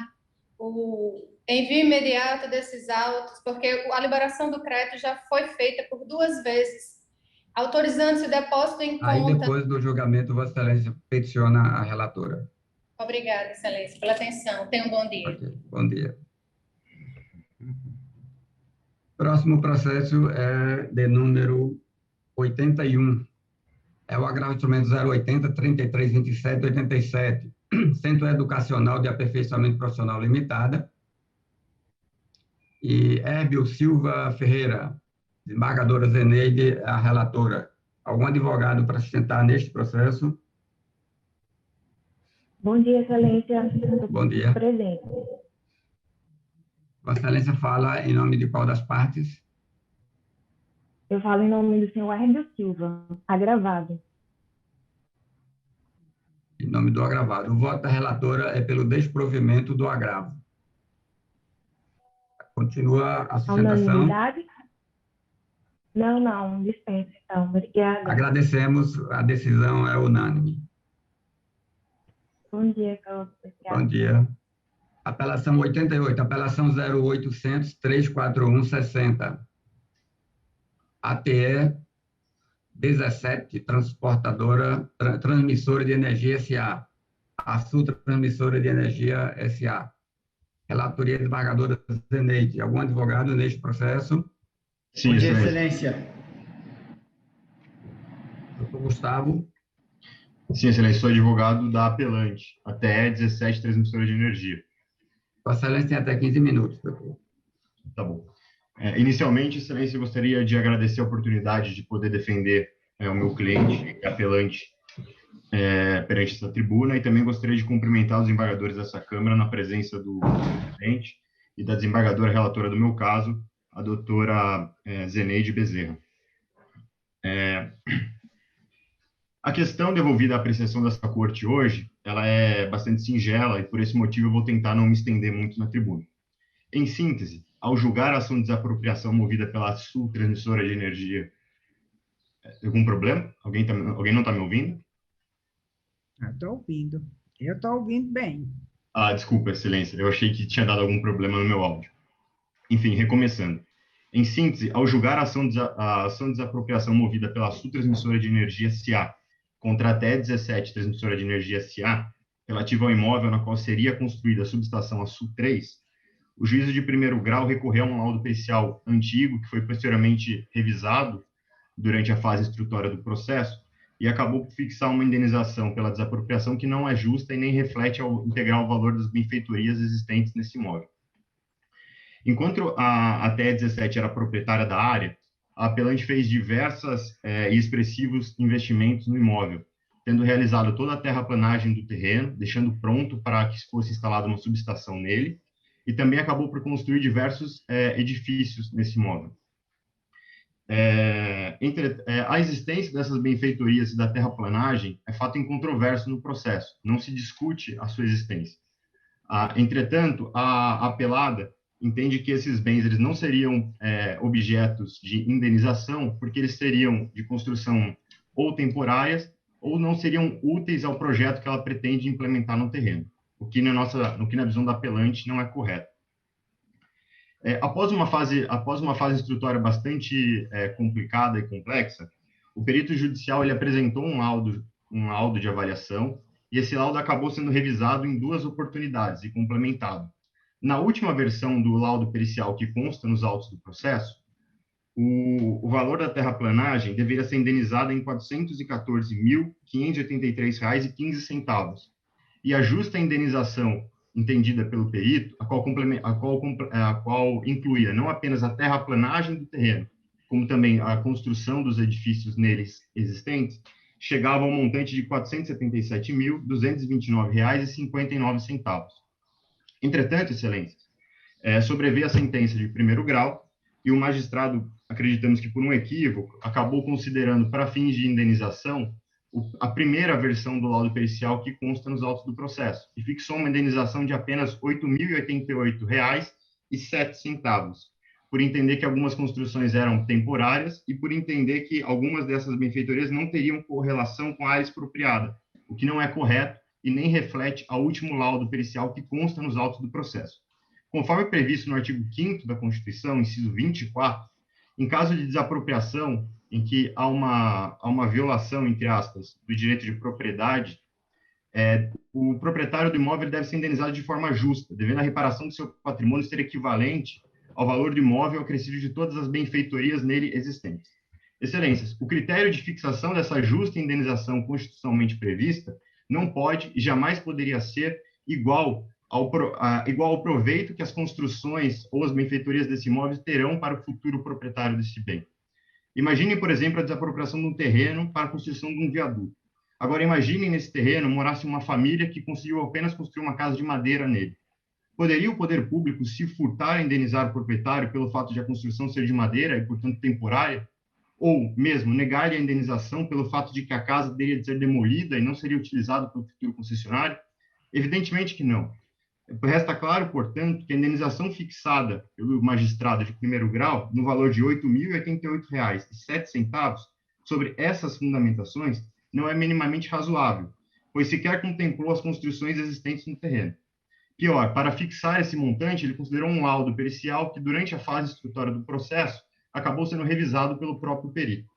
o envio imediato desses autos, porque a liberação do crédito já foi feita por 2 vezes, autorizando-se o depósito em conta... Aí, depois do julgamento, Vossa Excelência peticiona a relatora. Obrigada, Excelência, pela atenção. Tenha um bom dia. Okay. Bom dia. Próximo processo é de número 81. É o agravo de instrumento 080 33 27 87, Centro Educacional de Aperfeiçoamento Profissional Limitada. E Herbio Silva Ferreira, desembargadora Zeneide, a relatora. Algum advogado para sustentar neste processo? Bom dia, Excelência. Bom dia. Presente. Vossa Excelência fala em nome de qual das partes? Eu falo em nome do senhor Herbio Silva, agravado. Em nome do agravado. O voto da relatora é pelo desprovimento do agravo. Continua a sustentação. Unanimidade? Não, dispensa, então. Obrigada. Agradecemos, a decisão é unânime. Bom dia, Carlos. Bom dia. Apelação 88, apelação 0800 341 60. ATE 17, transportadora, transmissora de energia SA. Açu Transmissora de Energia SA. Relatoria desembargadora Zeneide. Algum advogado neste processo? Sim, Excelência. Doutor Gustavo. Sim, excelência, sou advogado da Apelante, até 17 transmissora de energia. Vossa Excelência tem até 15 minutos, doutor. Tá bom. Inicialmente, excelência, eu gostaria de agradecer a oportunidade de poder defender o meu cliente, Apelante, perante essa tribuna, e também gostaria de cumprimentar os desembargadores dessa Câmara na presença do presidente e da desembargadora relatora do meu caso, a doutora Zeneide Bezerra. A questão devolvida à apreciação dessa corte hoje, ela é bastante singela e por esse motivo eu vou tentar não me estender muito na tribuna. Em síntese, ao julgar a ação de desapropriação movida pela Sul Transmissora de Energia, algum problema? Alguém não está me ouvindo? Eu estou ouvindo. Eu estou ouvindo bem. Ah, desculpa, excelência, eu achei que tinha dado algum problema no meu áudio. Enfim, recomeçando. Em síntese, ao julgar a ação de desapropriação movida pela Sul Transmissora de Energia S.A. contra a TE 17 Transmissora de Energia S.A., relativa ao imóvel na qual seria construída a subestação a Sul 3, o juízo de primeiro grau recorreu a um laudo pericial antigo, que foi posteriormente revisado durante a fase instrutória do processo, e acabou por fixar uma indenização pela desapropriação que não é justa e nem reflete ao integral o valor das benfeitorias existentes nesse imóvel. Enquanto a TE 17 era proprietária da área, a apelante fez diversas e expressivos investimentos no imóvel, tendo realizado toda a terraplanagem do terreno, deixando pronto para que fosse instalada uma subestação nele, e também acabou por construir diversos edifícios nesse imóvel. A existência dessas benfeitorias e da terraplanagem é fato incontroverso no processo, não se discute a sua existência. Entretanto, a apelada entende que esses bens eles não seriam objetos de indenização, porque eles seriam de construção ou temporárias, ou não seriam úteis ao projeto que ela pretende implementar no terreno, o que na visão da apelante não é correto. Após uma fase instrutória bastante complicada e complexa, o perito judicial ele apresentou um laudo de avaliação, e esse laudo acabou sendo revisado em 2 oportunidades e complementado. Na última versão do laudo pericial que consta nos autos do processo, o valor da terraplanagem deveria ser indenizado em R$ 414.583,15, e a justa indenização entendida pelo perito, a qual incluía não apenas a terraplanagem do terreno, como também a construção dos edifícios neles existentes, chegava ao montante de R$ 477.229,59. Entretanto, excelências, sobreveio a sentença de primeiro grau, e o magistrado, acreditamos que por um equívoco, acabou considerando para fins de indenização a primeira versão do laudo pericial que consta nos autos do processo, e fixou uma indenização de apenas R$ 8.088,07, por entender que algumas construções eram temporárias e por entender que algumas dessas benfeitorias não teriam correlação com a área expropriada, o que não é correto e nem reflete ao último laudo pericial que consta nos autos do processo. Conforme previsto no artigo 5º da Constituição, inciso 24, em caso de desapropriação em que há uma violação, entre aspas, do direito de propriedade, o proprietário do imóvel deve ser indenizado de forma justa, devendo a reparação do seu patrimônio ser equivalente ao valor do imóvel acrescido de todas as benfeitorias nele existentes. Excelências, o critério de fixação dessa justa indenização constitucionalmente prevista não pode e jamais poderia ser igual ao proveito que as construções ou as benfeitorias desse imóvel terão para o futuro proprietário desse bem. Imaginem, por exemplo, a desapropriação de um terreno para a construção de um viaduto. Agora, imaginem nesse terreno morasse uma família que conseguiu apenas construir uma casa de madeira nele. Poderia o poder público se furtar a indenizar o proprietário pelo fato de a construção ser de madeira e, portanto, temporária? Ou, mesmo, negar-lhe a indenização pelo fato de que a casa teria de ser demolida e não seria utilizada pelo futuro concessionário? Evidentemente que não. Resta claro, portanto, que a indenização fixada pelo magistrado de primeiro grau, no valor de R$ 8.088,07, sobre essas fundamentações, não é minimamente razoável, pois sequer contemplou as construções existentes no terreno. Pior, para fixar esse montante, ele considerou um laudo pericial que, durante a fase instrutória do processo, acabou sendo revisado pelo próprio perito.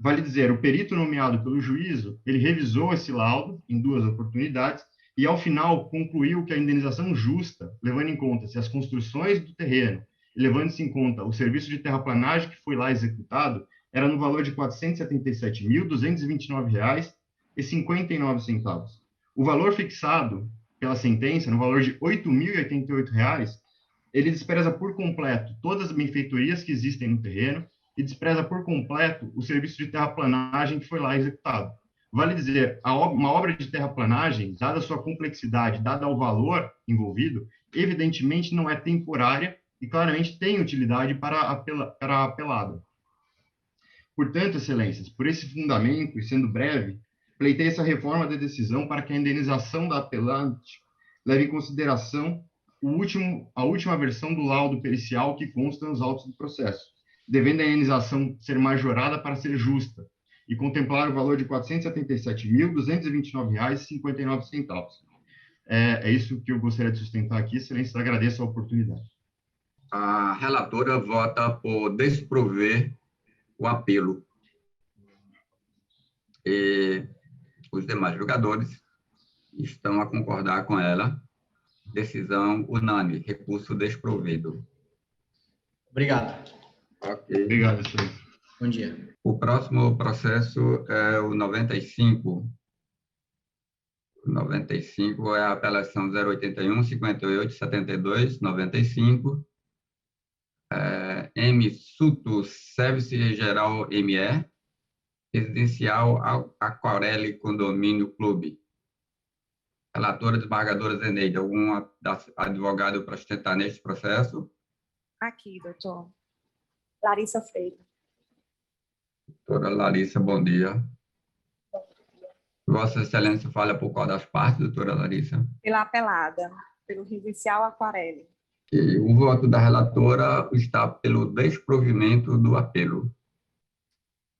Vale dizer, o perito nomeado pelo juízo, ele revisou esse laudo em 2 oportunidades, e, ao final, concluiu que a indenização justa, levando em conta se as construções do terreno, levando-se em conta o serviço de terraplanagem que foi lá executado, era no valor de R$ 477.229,59. O valor fixado pela sentença, no valor de R$ 8.088, ele despreza por completo todas as benfeitorias que existem no terreno e despreza por completo o serviço de terraplanagem que foi lá executado. Vale dizer, uma obra de terraplanagem, dada a sua complexidade, dada o valor envolvido, evidentemente não é temporária e claramente tem utilidade para a apelada. Portanto, excelências, por esse fundamento, e sendo breve, pleitei essa reforma da decisão para que a indenização da apelante leve em consideração a última versão do laudo pericial que consta nos autos do processo, devendo a indenização ser majorada para ser justa e contemplar o valor de R$ 477.229,59. É isso que eu gostaria de sustentar aqui, excelência, agradeço a oportunidade. A relatora vota por desprover o apelo. E os demais julgadores estão a concordar com ela. Decisão unânime, recurso desprovido. Obrigado. Ok. Obrigado, excelência. Bom dia. O próximo processo é o 95. O 95 é a apelação 081 58 72 95. M. Suto Service Geral ME, Residencial Aquarelle Condomínio Clube. Relatora desembargadora Zeneide, algum advogado para sustentar neste processo? Aqui, doutor. Larissa Freire. Doutora Larissa, bom dia. Vossa Excelência fala por qual das partes, doutora Larissa? Pela apelada, pelo Residencial Aquarelle. E o voto da relatora está pelo desprovimento do apelo.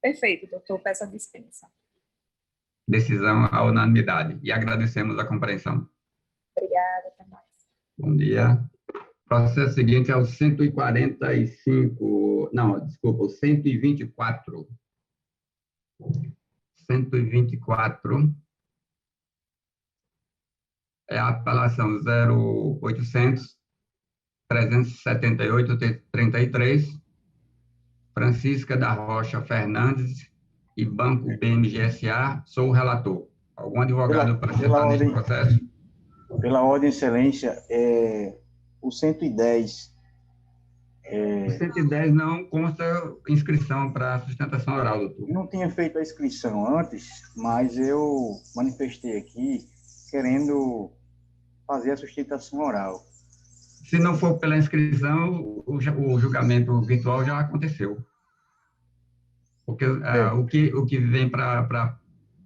Perfeito, doutor. Peço a dispensa. Decisão à unanimidade. E agradecemos a compreensão. Obrigada, até mais. Bom dia. O processo seguinte é o 145... Não, desculpa, o 124. 124 é a apelação 0800 378-33, Francisca da Rocha Fernandes e Banco BMGSA, sou o relator. Algum advogado para sentar neste processo? Pela ordem, excelência, o 110. O 110 não consta inscrição para sustentação oral, doutor. Eu não tinha feito a inscrição antes, mas eu manifestei aqui querendo fazer a sustentação oral. Se não for pela inscrição, o julgamento virtual já aconteceu. Porque o que vem para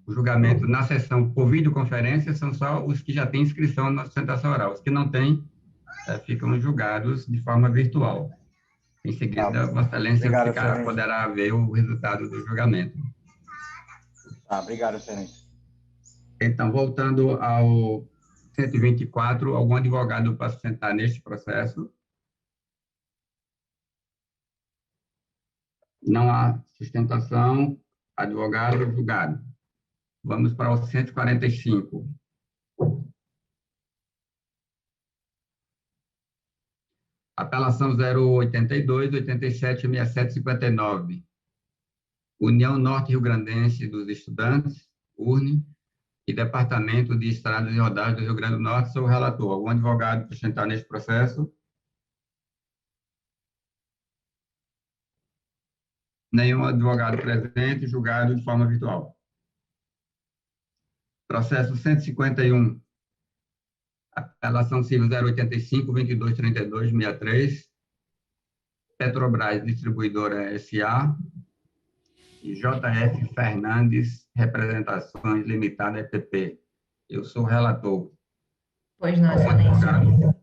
o julgamento na sessão por videoconferência são só os que já têm inscrição na sustentação oral. Os que não têm, ficam julgados de forma virtual. Em seguida, Vossa Excelência poderá ver o resultado do julgamento. Obrigado, excelência. Então, voltando ao 124, algum advogado para sustentar neste processo? Não há sustentação, advogado, julgado. Vamos para o 145. Apelação 082, 87, 67, 59. União Norte Rio Grandense dos Estudantes, URNE, e Departamento de Estradas e Rodagens do Rio Grande do Norte, sou o relator. Algum advogado para sustentar neste processo? Nenhum advogado presente, julgado de forma virtual. Processo 151. Apelação civil 085, 22, 32, 63. Petrobras Distribuidora S.A. e JF Fernandes Representações Limitada, EPP. Eu sou o relator. Pois não, excelência.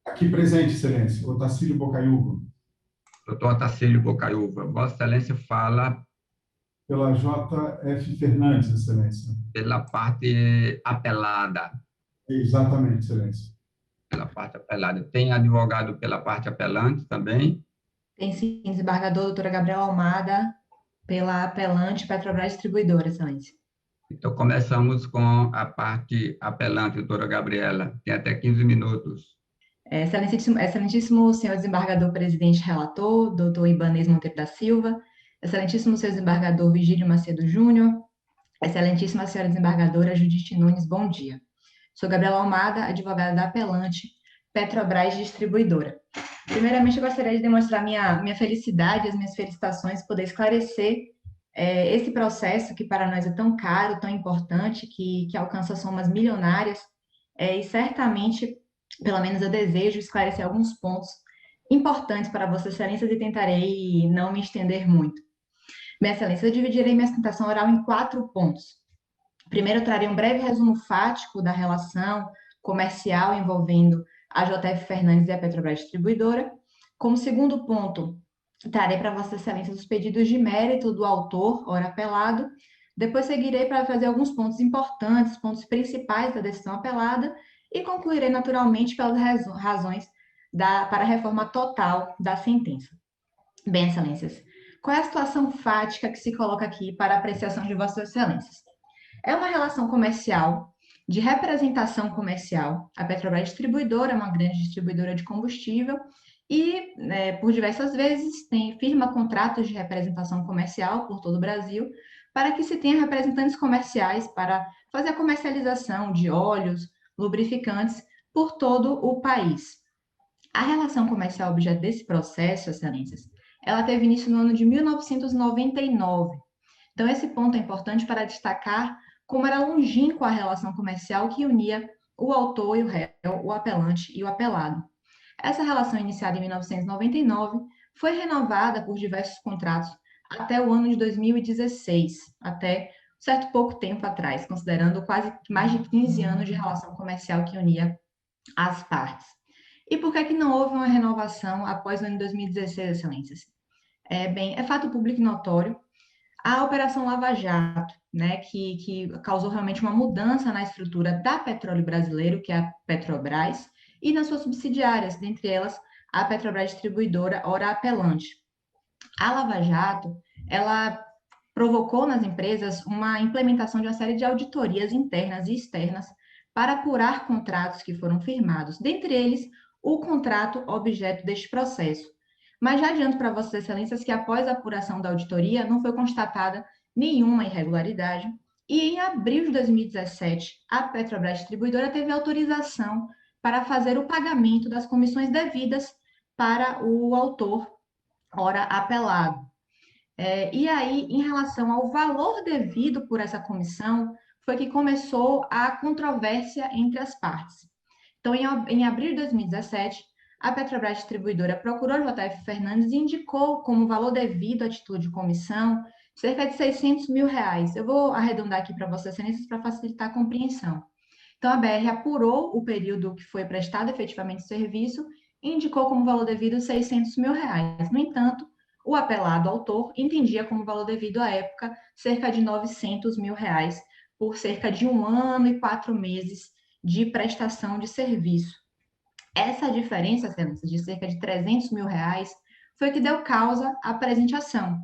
Aqui presente, excelência, Otacílio Bocaiúva. Doutor Otacílio Bocaiúva, Vossa Excelência fala... Pela JF Fernandes, excelência. Pela parte apelada. Exatamente, excelência. Pela parte apelada. Tem advogado pela parte apelante também? Tem sim, desembargador doutora Gabriela Almada, pela apelante Petrobras Distribuidora, excelência. Então, começamos com a parte apelante, doutora Gabriela. Tem até 15 minutos. Excelentíssimo senhor desembargador presidente relator, doutor Ibanez Monteiro da Silva, Excelentíssimo senhor desembargador Vigílio Macedo Júnior, excelentíssima senhora desembargadora Judite Nunes, bom dia. Sou Gabriela Almada, advogada da Apelante, Petrobras Distribuidora. Primeiramente, eu gostaria de demonstrar minha felicidade, as minhas felicitações, poder esclarecer esse processo que para nós é tão caro, tão importante, que alcança somas milionárias, e certamente, pelo menos eu desejo esclarecer alguns pontos importantes para Vossa Excelência e tentarei não me estender muito. Minha Excelência, eu dividirei minha sustentação oral em 4 pontos. Primeiro, eu trarei um breve resumo fático da relação comercial envolvendo a JF Fernandes e a Petrobras Distribuidora. Como segundo ponto, trarei para Vossa Excelência os pedidos de mérito do autor, ora apelado. Depois seguirei para fazer alguns pontos importantes, pontos principais da decisão apelada, e concluirei naturalmente pelas razões para a reforma total da sentença. Bem, Excelências, qual é a situação fática que se coloca aqui para a apreciação de Vossas Excelências? É uma relação comercial, de representação comercial. A Petrobras Distribuidora é uma grande distribuidora de combustível e, por diversas vezes, firma contratos de representação comercial por todo o Brasil para que se tenha representantes comerciais para fazer a comercialização de óleos, lubrificantes por todo o país. A relação comercial objeto desse processo, Excelências, ela teve início no ano de 1999. Então, esse ponto é importante para destacar como era longínqua a relação comercial que unia o autor e o réu, o apelante e o apelado. Essa relação, iniciada em 1999, foi renovada por diversos contratos até o ano de 2016, até certo pouco tempo atrás, considerando quase mais de 15 anos de relação comercial que unia as partes. E por que não houve uma renovação após o ano de 2016, Excelências? É fato público e notório a Operação Lava Jato, que causou realmente uma mudança na estrutura da Petróleo Brasileiro, que é a Petrobras, e nas suas subsidiárias, dentre elas a Petrobras Distribuidora, ora apelante. A Lava Jato, ela provocou nas empresas uma implementação de uma série de auditorias internas e externas para apurar contratos que foram firmados, dentre eles o contrato objeto deste processo. Mas já adianto para Vossas Excelências que após a apuração da auditoria não foi constatada nenhuma irregularidade e em abril de 2017 a Petrobras Distribuidora teve autorização para fazer o pagamento das comissões devidas para o autor, ora apelado. E aí, em relação ao valor devido por essa comissão, foi que começou a controvérsia entre as partes. Então, em abril de 2017, a Petrobras Distribuidora procurou a JF Fernandes e indicou como valor devido a título de comissão cerca de R$600 mil. Eu vou arredondar aqui para Vossas Excelências para facilitar a compreensão. Então, a BR apurou o período que foi prestado efetivamente o serviço e indicou como valor devido R$600 mil. No entanto, o apelado autor entendia como valor devido à época cerca de R$900 mil por cerca de 1 ano e 4 meses de prestação de serviço. Essa diferença, Excelências, de cerca de R$300 mil foi que deu causa à presente ação.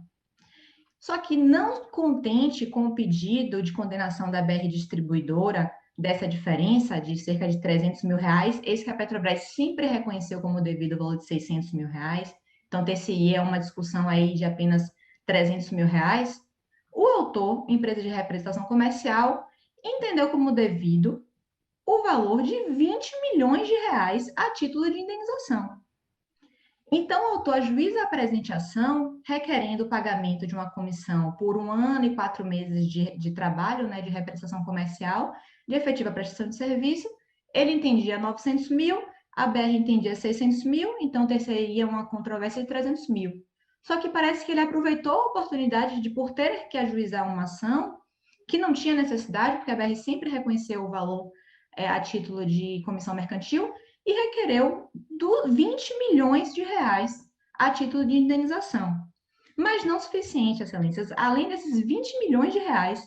Só que não contente com o pedido de condenação da BR Distribuidora dessa diferença de cerca de R$300 mil, esse que a Petrobras sempre reconheceu como devido o valor de R$600 mil, então TCI é uma discussão aí de apenas R$300 mil, o autor, empresa de representação comercial, entendeu como devido o valor de R$20 milhões a título de indenização. Então, o autor ajuiza a presente ação, requerendo o pagamento de uma comissão por 1 ano e 4 meses de trabalho, de representação comercial, de efetiva prestação de serviço. Ele entendia 900 mil, a BR entendia 600 mil, então teria uma controvérsia de 300 mil. Só que parece que ele aproveitou a oportunidade de, por ter que ajuizar uma ação, que não tinha necessidade, porque a BR sempre reconheceu o valor a título de comissão mercantil, e requereu 20 milhões de reais a título de indenização. Mas não suficiente, Excelências. Além desses 20 milhões de reais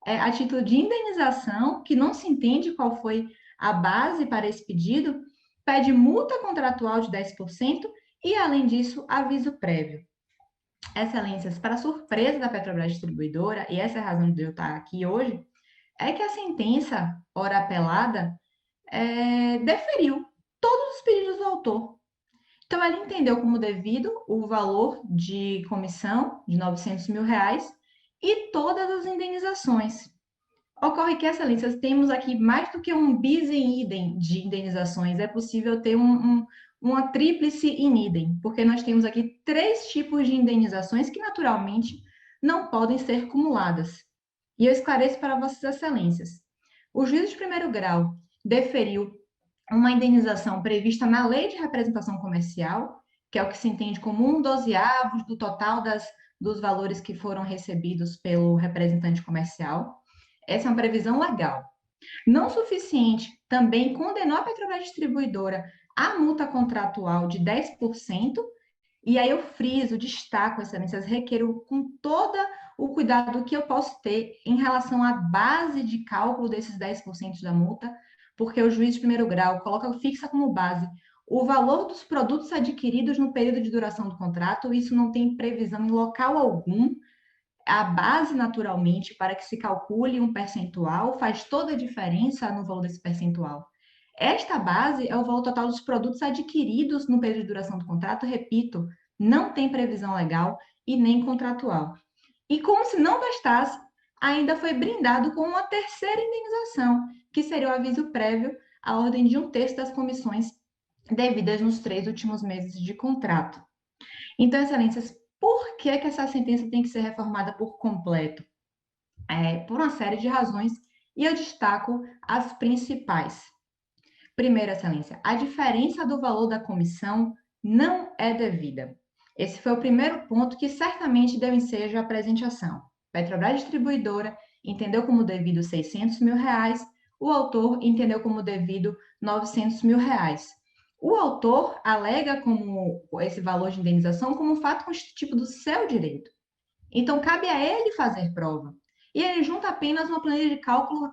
a título de indenização, que não se entende qual foi a base para esse pedido, pede multa contratual de 10% e, além disso, aviso prévio. Excelências, para surpresa da Petrobras Distribuidora, e essa é a razão de eu estar aqui hoje, é que a sentença, ora apelada, deferiu todos os pedidos do autor. Então, ela entendeu como devido o valor de comissão de R$900 mil e todas as indenizações. Ocorre que, excelências, temos aqui mais do que um bis em idem de indenizações. É possível ter uma tríplice in idem, porque nós temos aqui 3 tipos de indenizações que, naturalmente, não podem ser cumuladas. E eu esclareço para vossas excelências. O juízo de primeiro grau deferiu uma indenização prevista na Lei de Representação Comercial, que é o que se entende como 1/12 do total dos valores que foram recebidos pelo representante comercial. Essa é uma previsão legal. Não suficiente, também condenou a Petrobras Distribuidora à multa contratual de 10%, e aí eu friso, destaco, excelências, requeiro com todo o cuidado que eu posso ter em relação à base de cálculo desses 10% da multa, porque o juiz de primeiro grau fixa como base o valor dos produtos adquiridos no período de duração do contrato, isso não tem previsão em local algum. A base, naturalmente, para que se calcule um percentual, faz toda a diferença no valor desse percentual. Esta base é o valor total dos produtos adquiridos no período de duração do contrato, repito, não tem previsão legal e nem contratual. E como se não bastasse, ainda foi brindado com uma terceira indenização, que seria o aviso prévio à ordem de 1/3 das comissões devidas nos 3 últimos meses de contrato. Então, excelências, por que essa sentença tem que ser reformada por completo? Por uma série de razões, e eu destaco as principais. Primeiro, excelência, a diferença do valor da comissão não é devida. Esse foi o primeiro ponto que certamente deu ensejo à presente ação. Petrobras Distribuidora entendeu como devido R$600 mil, o autor entendeu como devido R$900 mil. O autor alega como esse valor de indenização como um fato constitutivo do seu direito. Então, cabe a ele fazer prova. E ele junta apenas uma planilha de cálculo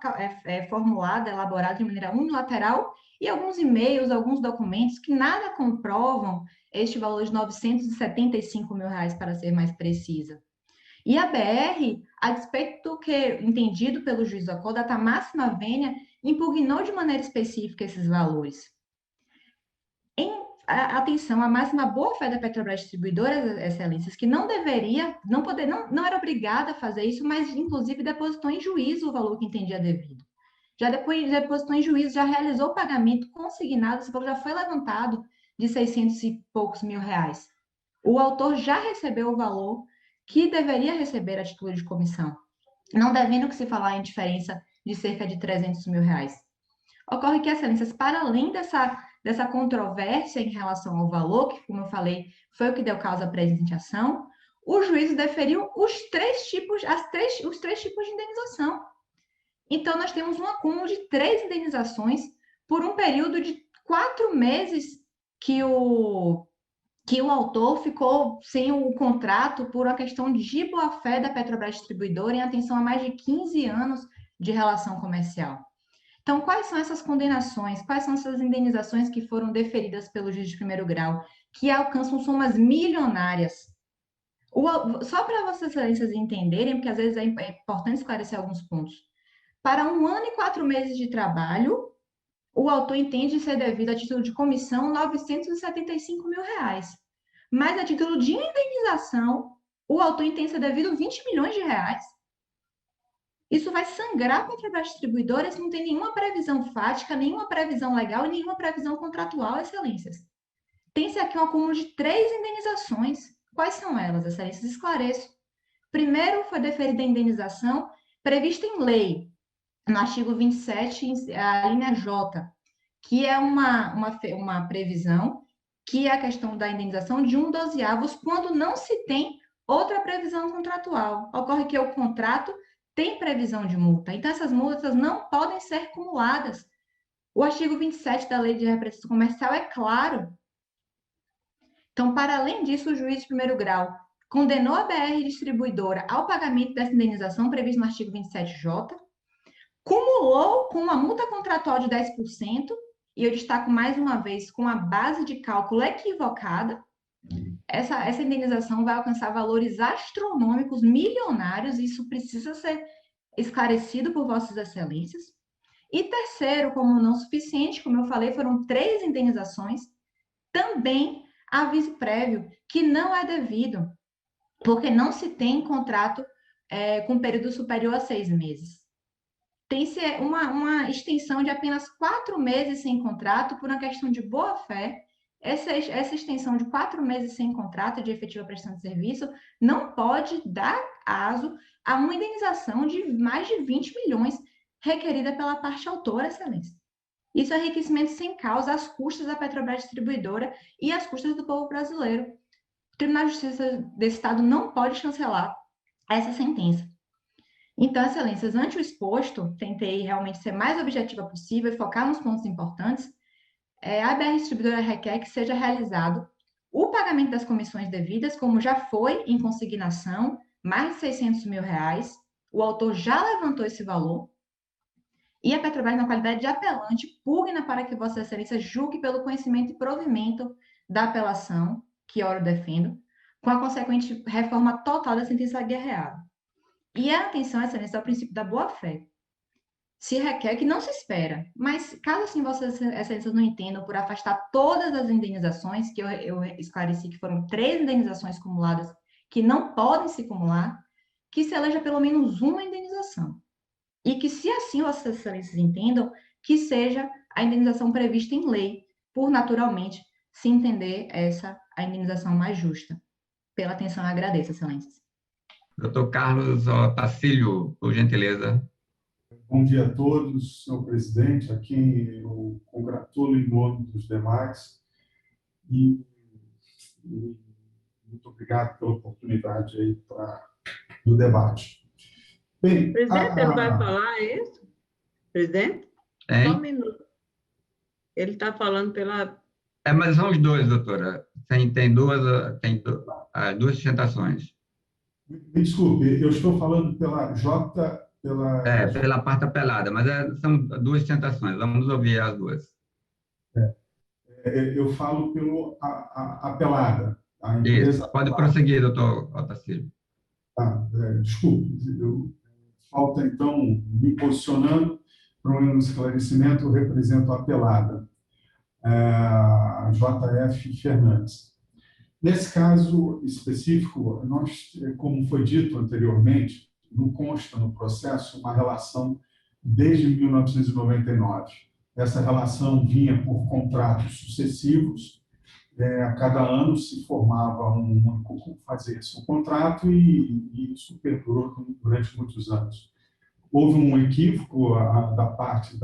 formulada, elaborada de maneira unilateral, e alguns e-mails, alguns documentos que nada comprovam este valor de R$975 mil, para ser mais precisa. E a BR, a despeito do que entendido pelo juiz do acordo, a máxima vênia impugnou de maneira específica esses valores. Atenção, a máxima boa-fé da Petrobras Distribuidora, excelências, que não era obrigada a fazer isso, mas inclusive depositou em juízo o valor que entendia devido. Já depois depositou em juízo, já realizou o pagamento consignado, esse valor já foi levantado de 600 e poucos mil reais. O autor já recebeu o valor que deveria receber a título de comissão, não devendo que se falar em diferença de cerca de 300 mil reais. Ocorre que, excelências, para além dessa controvérsia em relação ao valor, que, como eu falei, foi o que deu causa à presente ação, o juízo deferiu os três tipos de indenização. Então, nós temos um acúmulo de 3 indenizações por um período de 4 meses que o autor ficou sem o contrato por uma questão de boa-fé da Petrobras Distribuidora em atenção a mais de 15 anos de relação comercial. Então, quais são essas condenações? Quais são essas indenizações que foram deferidas pelo juiz de primeiro grau, que alcançam somas milionárias? Só para vossas excelências entenderem, porque às vezes é importante esclarecer alguns pontos. Para 1 ano e 4 meses de trabalho, o autor entende ser devido a título de comissão R$975 mil. Mas a título de indenização, o autor entende ser devido R$20 milhões. Isso vai sangrar para a Petrobras Distribuidora, isso não tem nenhuma previsão fática, nenhuma previsão legal e nenhuma previsão contratual, excelências. Tem-se aqui um acúmulo de 3 indenizações. Quais são elas, excelências? Esclareço. Primeiro, foi deferida a indenização prevista em lei, no artigo 27, a linha J, que é uma previsão, que é a questão da indenização de 1/12 quando não se tem outra previsão contratual. Ocorre que o contrato tem previsão de multa, então essas multas não podem ser cumuladas. O artigo 27 da Lei de Representação Comercial é claro. Então, para além disso, o juiz de primeiro grau condenou a BR Distribuidora ao pagamento dessa indenização prevista no artigo 27J, cumulou com uma multa contratual de 10%, e eu destaco mais uma vez, com a base de cálculo equivocada. Essa indenização vai alcançar valores astronômicos, milionários, e isso precisa ser esclarecido por vossas excelências. E terceiro, como não suficiente, como eu falei, foram 3 indenizações, também aviso prévio que não é devido, porque não se tem contrato com período superior a 6 meses. Tem-se uma extensão de apenas 4 meses sem contrato por uma questão de boa-fé. Essa extensão de 4 meses sem contrato de efetiva prestação de serviço não pode dar aso a uma indenização de mais de 20 milhões requerida pela parte autora, Excelência. Isso é enriquecimento sem causa às custas da Petrobras Distribuidora e às custas do povo brasileiro. O Tribunal de Justiça desse Estado não pode chancelar essa sentença. Então, Excelências, ante o exposto, tentei realmente ser mais objetiva possível e focar nos pontos importantes. A BR Distribuidora requer que seja realizado o pagamento das comissões devidas, como já foi em consignação, mais de R$600 mil. O autor já levantou esse valor. E a Petrobras, na qualidade de apelante, pugna para que Vossa Excelência julgue pelo conhecimento e provimento da apelação, que ora defendo, com a consequente reforma total da sentença guerreada. E a atenção, Excelência, ao princípio da boa-fé. Se requer que não se espera, mas caso assim Vossas Excelências não entendam por afastar todas as indenizações, que eu esclareci que foram 3 indenizações cumuladas que não podem se acumular, que se eleja pelo menos uma indenização. E que, se assim Vossas Excelências entendam, que seja a indenização prevista em lei, por naturalmente se entender essa a indenização mais justa. Pela atenção, eu agradeço, Excelências. Doutor Carlos Otacílio, por gentileza. Bom dia a todos, senhor presidente, a quem eu congratulo em nome dos demais e muito obrigado pela oportunidade aí do debate. Bem, presidente, ele vai falar isso? Presidente? Só um minuto. Ele está falando pela... Mas são os dois, doutora. Tem duas sustentações. Me desculpe, eu estou falando pela pela parte apelada, mas são 2 sustentações. Vamos ouvir as 2. Eu falo pelo apelada. Isso, pode prosseguir, doutor Otacílio. Desculpe, falta então, me posicionando para um esclarecimento, eu represento a apelada, a JF Fernandes. Nesse caso específico, nós, como foi dito anteriormente, não consta no processo uma relação desde 1999. Essa relação vinha por contratos sucessivos, a cada ano se formava fazia-se um contrato e isso perdurou durante muitos anos. Houve um equívoco da parte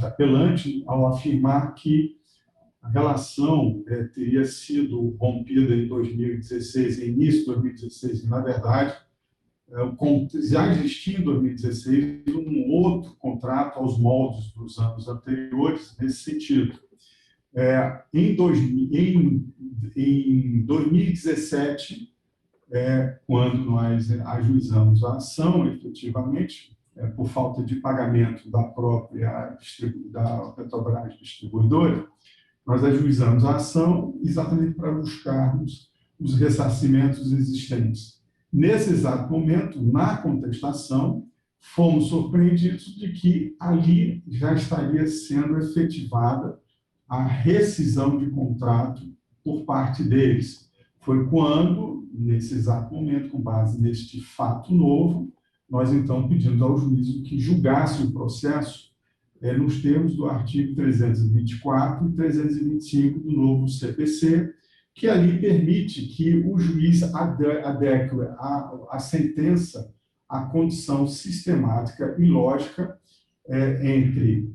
apelante ao afirmar que a relação teria sido rompida em 2016, em início de 2016, e, na verdade, já existia em 2016 um outro contrato aos moldes dos anos anteriores nesse sentido. Em 2017, quando nós ajuizamos a ação, efetivamente, por falta de pagamento da própria da Petrobras Distribuidora, nós ajuizamos a ação exatamente para buscarmos os ressarcimentos existentes. Nesse exato momento, na contestação, fomos surpreendidos de que ali já estaria sendo efetivada a rescisão de contrato por parte deles. Foi quando, nesse exato momento, com base neste fato novo, nós então pedimos ao juízo que julgasse o processo nos termos do artigo 324 e 325 do novo CPC, que ali permite que o juiz adeque a sentença à condição sistemática e lógica entre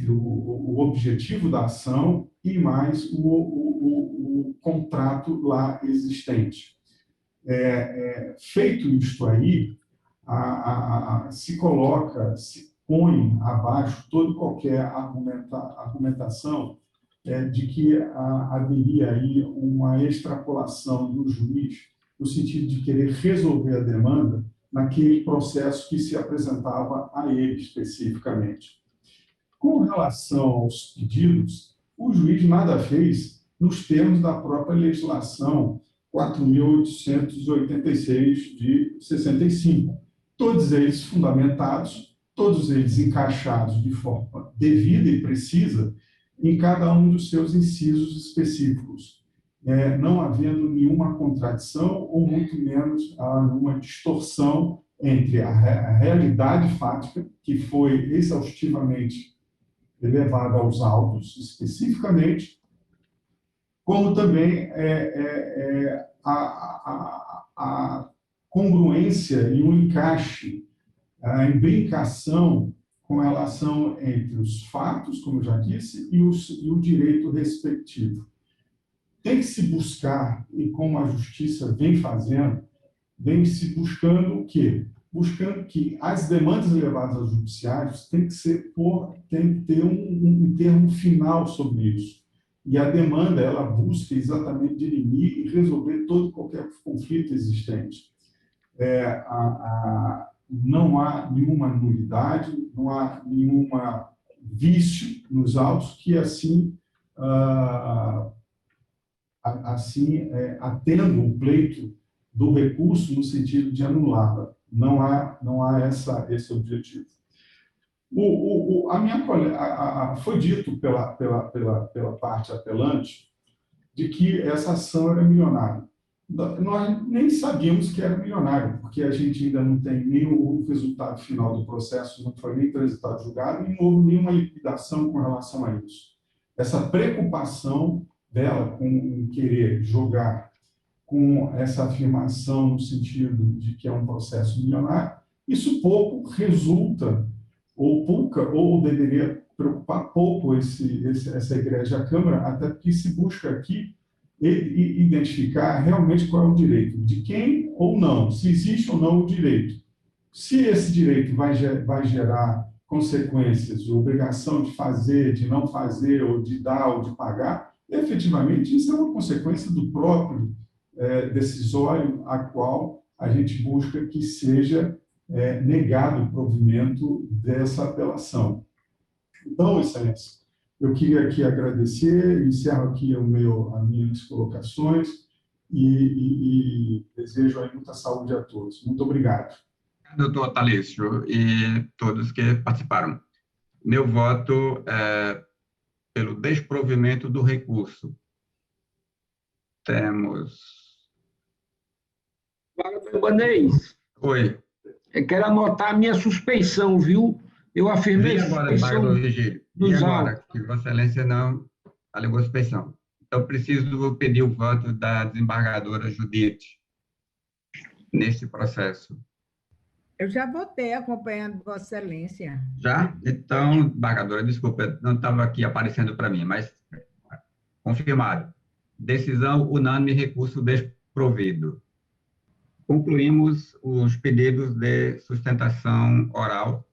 o objetivo da ação e mais o contrato lá existente. Feito isto aí, se põe abaixo toda qualquer argumentação de que haveria aí uma extrapolação do juiz no sentido de querer resolver a demanda naquele processo que se apresentava a ele especificamente. Com relação aos pedidos, o juiz nada fez nos termos da própria legislação 4.886 de 65. Todos eles fundamentados, todos eles encaixados de forma devida e precisa em cada um dos seus incisos específicos, não havendo nenhuma contradição ou muito menos uma distorção entre a realidade fática, que foi exaustivamente elevada aos autos especificamente, como também a congruência e o encaixe, a imbricação com relação entre os fatos, como eu já disse, e o direito respectivo. Tem que se buscar, e como a justiça vem fazendo, vem se buscando o quê? Buscando que as demandas levadas aos judiciários tem que ter um termo final sobre isso. E a demanda, ela busca exatamente dirimir e resolver todo e qualquer conflito existente. Não há nenhuma nulidade, não há nenhuma vício nos autos que atendam o pleito do recurso no sentido de anulá-la. Não há esse objetivo. Foi dito pela parte apelante de que essa ação era milionária. Nós nem sabíamos que era milionária, porque a gente ainda não tem nem o resultado final do processo, não foi nem transitado julgado, e não houve nenhuma liquidação com relação a isso. Essa preocupação dela com querer jogar com essa afirmação no sentido de que é um processo milionário, isso pouco resulta, ou deveria preocupar pouco essa igreja, a Câmara, até porque se busca aqui identificar realmente qual é o direito, de quem ou não, se existe ou não o direito. Se esse direito vai gerar consequências, obrigação de fazer, de não fazer, ou de dar, ou de pagar, efetivamente isso é uma consequência do próprio decisório a qual a gente busca que seja negado o provimento dessa apelação. Então, Excelência, eu queria aqui agradecer, encerro aqui as minhas colocações e desejo aí muita saúde a todos. Muito obrigado. Doutor Talício e todos que participaram. Meu voto é pelo desprovimento do recurso. Temos... Ibanez. Oi. Eu quero anotar a minha suspeição, viu? Eu afirmei agora, suspeição Vigílio. E agora, que Vossa Excelência não alegou suspeição. Então, preciso pedir o voto da desembargadora Judite neste processo. Eu já votei acompanhando Vossa Excelência. Já? Então, desembargadora, desculpa, não estava aqui aparecendo para mim, mas confirmado. Decisão unânime, recurso desprovido. Concluímos os pedidos de sustentação oral.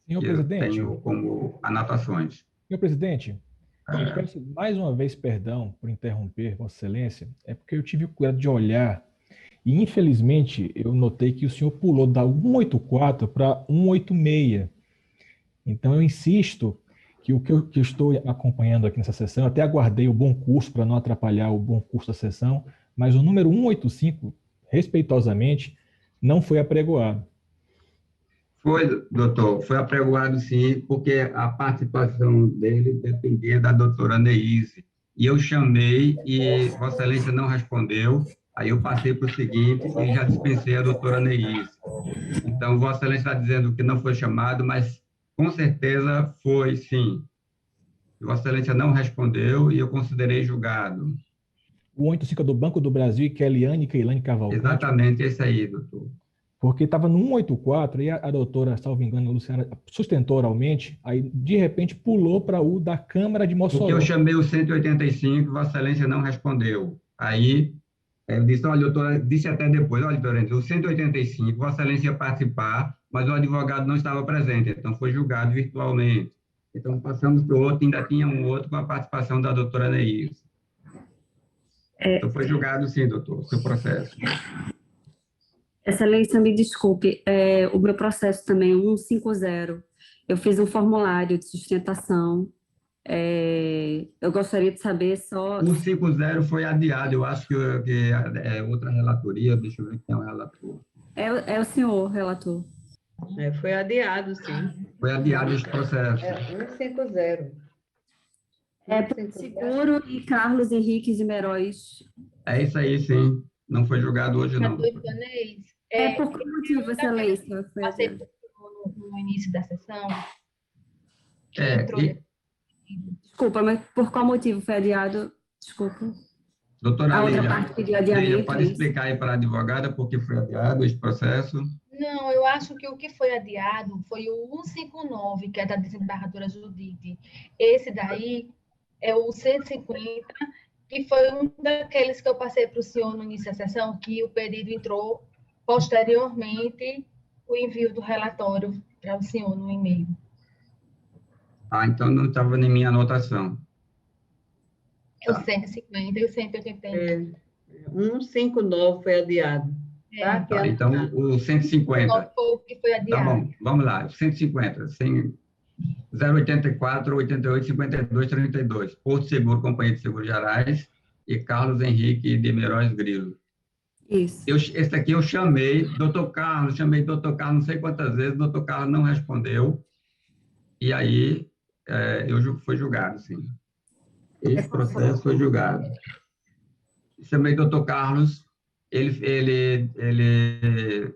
Senhor que presidente. Eu tenho como anotações. Senhor presidente, eu peço mais uma vez perdão por interromper Vossa Excelência, é porque eu tive o cuidado de olhar e, infelizmente, eu notei que o senhor pulou da 184 para 186. Então, eu insisto que o que eu estou acompanhando aqui nessa sessão, eu até aguardei o bom curso para não atrapalhar o bom curso da sessão, mas o número 185, respeitosamente, não foi apregoado. Foi, doutor, foi apregoado sim, porque a participação dele dependia da doutora Neise. E eu chamei e Vossa Excelência não respondeu, aí eu passei para o seguinte e já dispensei a doutora Neise. Então, Vossa Excelência está dizendo que não foi chamado, mas com certeza foi sim. Vossa Excelência não respondeu e eu considerei julgado. O 185 é do Banco do Brasil e Keilane Cavalcante. Exatamente esse aí, doutor. Porque estava no 184 e a doutora, salvo engano, a Luciana, sustentou oralmente, aí de repente pulou para o da Câmara de Mossoró. Porque eu chamei o 185, Vossa Excelência não respondeu. Aí eu disse, olha, doutora, disse até depois, olha, doutora, o 185, Vossa Excelência ia participar, mas o advogado não estava presente, então foi julgado virtualmente. Então passamos para o outro, ainda tinha um outro com a participação da doutora Neise. Então foi julgado sim, doutor, o seu processo. Excelência, me desculpe, o meu processo também é 150. Eu fiz um formulário de sustentação. Eu gostaria de saber só... 150 foi adiado, eu acho que é outra relatoria, deixa eu ver quem é o relator. É o senhor, relator. Foi adiado, sim. Foi adiado esse processo. 150. Porto Seguro e Carlos Henrique Zimeróis. É isso aí, sim. Não foi julgado hoje, não. Por que motivo, Excelência? Passei no início da sessão. Desculpa, mas por qual motivo foi adiado? Desculpa. Doutora A outra Lígia, parte pediu adiamento. pode explicar aí para a advogada por que foi adiado esse processo? Não, eu acho que o que foi adiado foi o 159, que é da desembargadora Judite. Esse daí é o 150, que foi um daqueles que eu passei para o senhor no início da sessão, que o pedido entrou posteriormente o envio do relatório para o senhor no e-mail. Ah, então não estava em minha anotação. É o 150 e o 181. 159 foi adiado. Tá, então, o 150. Foi o que foi adiado. Tá bom, vamos lá. 150. 084, 88, 52, 32. Porto Seguro, Companhia de Seguros Gerais e Carlos Henrique de Meiroz Grilo. Isso. Esse aqui eu chamei doutor Carlos não sei quantas vezes, doutor Carlos não respondeu. E aí, foi julgado, sim. Esse processo foi julgado. Chamei doutor Carlos, ele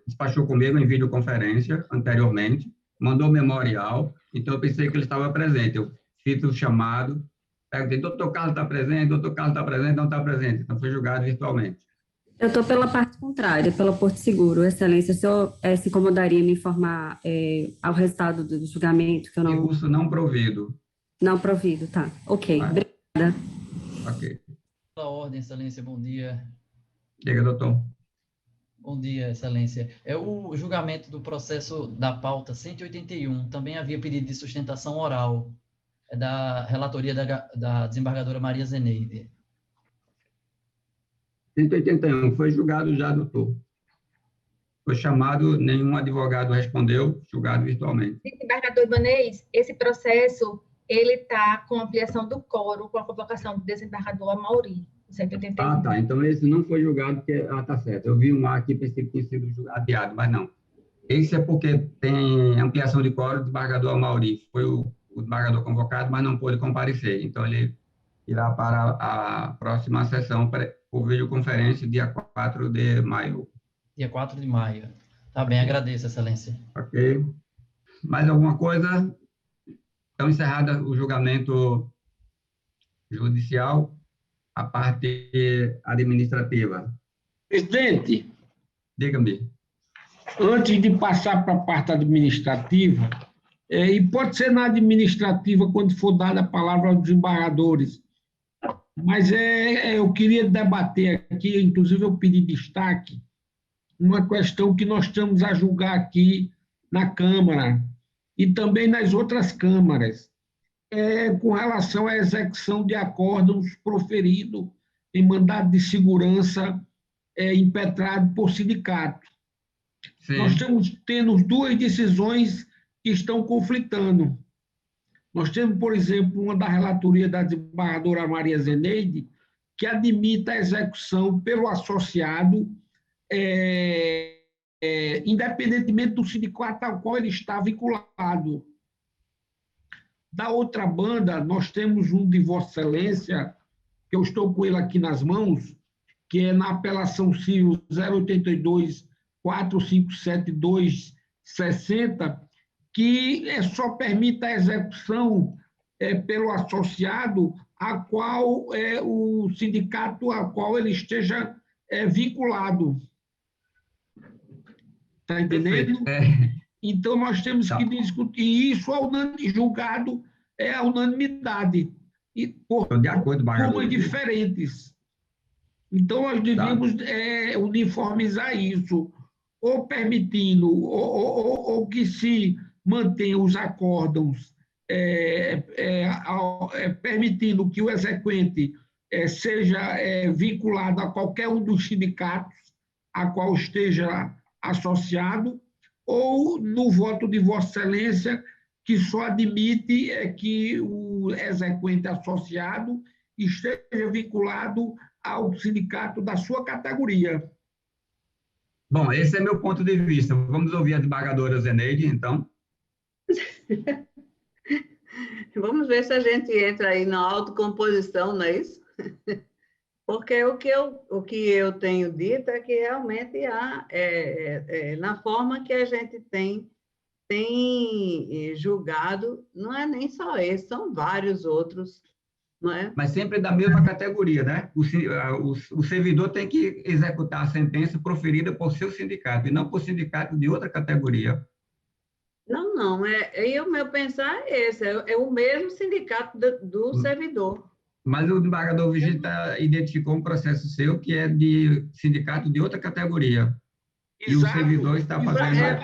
despachou comigo em videoconferência anteriormente, mandou memorial, então eu pensei que ele estava presente. Eu fiz o chamado, perguntei, doutor Carlos está presente? Doutor Carlos está presente? Não está presente. Então foi julgado virtualmente. Eu estou pela parte contrária, pela Porto Seguro. Excelência, o senhor se incomodaria em me informar ao resultado do julgamento? Que eu não... Recurso não provido. Não provido, tá. Ok, obrigada. Ok. Pela ordem, Excelência, bom dia. Diga, doutor. Bom dia, Excelência. O julgamento do processo da pauta 181 também havia pedido de sustentação oral da relatoria da desembargadora Maria Zeneide. 181, foi julgado já, doutor. Foi chamado, nenhum advogado respondeu, julgado virtualmente. Desembargador Ibanez, esse processo, ele está com ampliação do quórum, com a convocação do desembargador Amauri, 181. Ah, tá. Então, esse não foi julgado, porque... Ah, tá certo. Eu vi um aqui, pensei que tinha sido adiado, mas não. Esse é porque tem ampliação de quórum do desembargador Amauri. Foi o desembargador convocado, mas não pôde comparecer. Então, ele irá para a próxima sessão por videoconferência, dia 4 de maio. Dia 4 de maio. Tá bem, agradeço, Excelência. Ok. Mais alguma coisa? Então, encerrada o julgamento judicial, a parte administrativa. Presidente. Diga-me. Antes de passar para a parte administrativa, e pode ser na administrativa quando for dada a palavra aos desembargadores, mas eu queria debater aqui, inclusive eu pedi destaque, uma questão que nós estamos a julgar aqui na Câmara e também nas outras câmaras, com relação à execução de acórdãos proferidos em mandado de segurança impetrado por sindicato. Sim. Nós estamos tendo duas decisões que estão conflitando. Nós temos, por exemplo, uma da relatoria da desembargadora Maria Zeneide, que admite a execução pelo associado, independentemente do sindicato ao qual ele está vinculado. Da outra banda, nós temos um de Vossa Excelência, que eu estou com ele aqui nas mãos, que é na apelação civil 082-4572-60, que só permite a execução pelo associado a qual o sindicato a qual ele esteja vinculado. Está entendendo? Então, nós temos que discutir isso, julgado a unanimidade, e por formas diferentes. Então, nós devemos uniformizar isso, ou permitindo, ou que se mantenha os acórdãos, permitindo que o exequente seja vinculado a qualquer um dos sindicatos a qual esteja associado, ou no voto de Vossa Excelência, que só admite que o exequente associado esteja vinculado ao sindicato da sua categoria. Bom, esse é meu ponto de vista. Vamos ouvir a desembargadora Zeneide, então. Vamos ver se a gente entra aí na autocomposição, não é isso? Porque o que eu tenho dito é que realmente na forma que a gente tem julgado, não é nem só esse, são vários outros, não é? Mas sempre da mesma categoria, né? O servidor tem que executar a sentença proferida por seu sindicato, e não por sindicato de outra categoria. Não, e o meu pensar é esse, é o mesmo sindicato do servidor. Mas o desembargador Vigílio identificou um processo seu que é de sindicato de outra categoria. Exato. E o servidor está fazendo...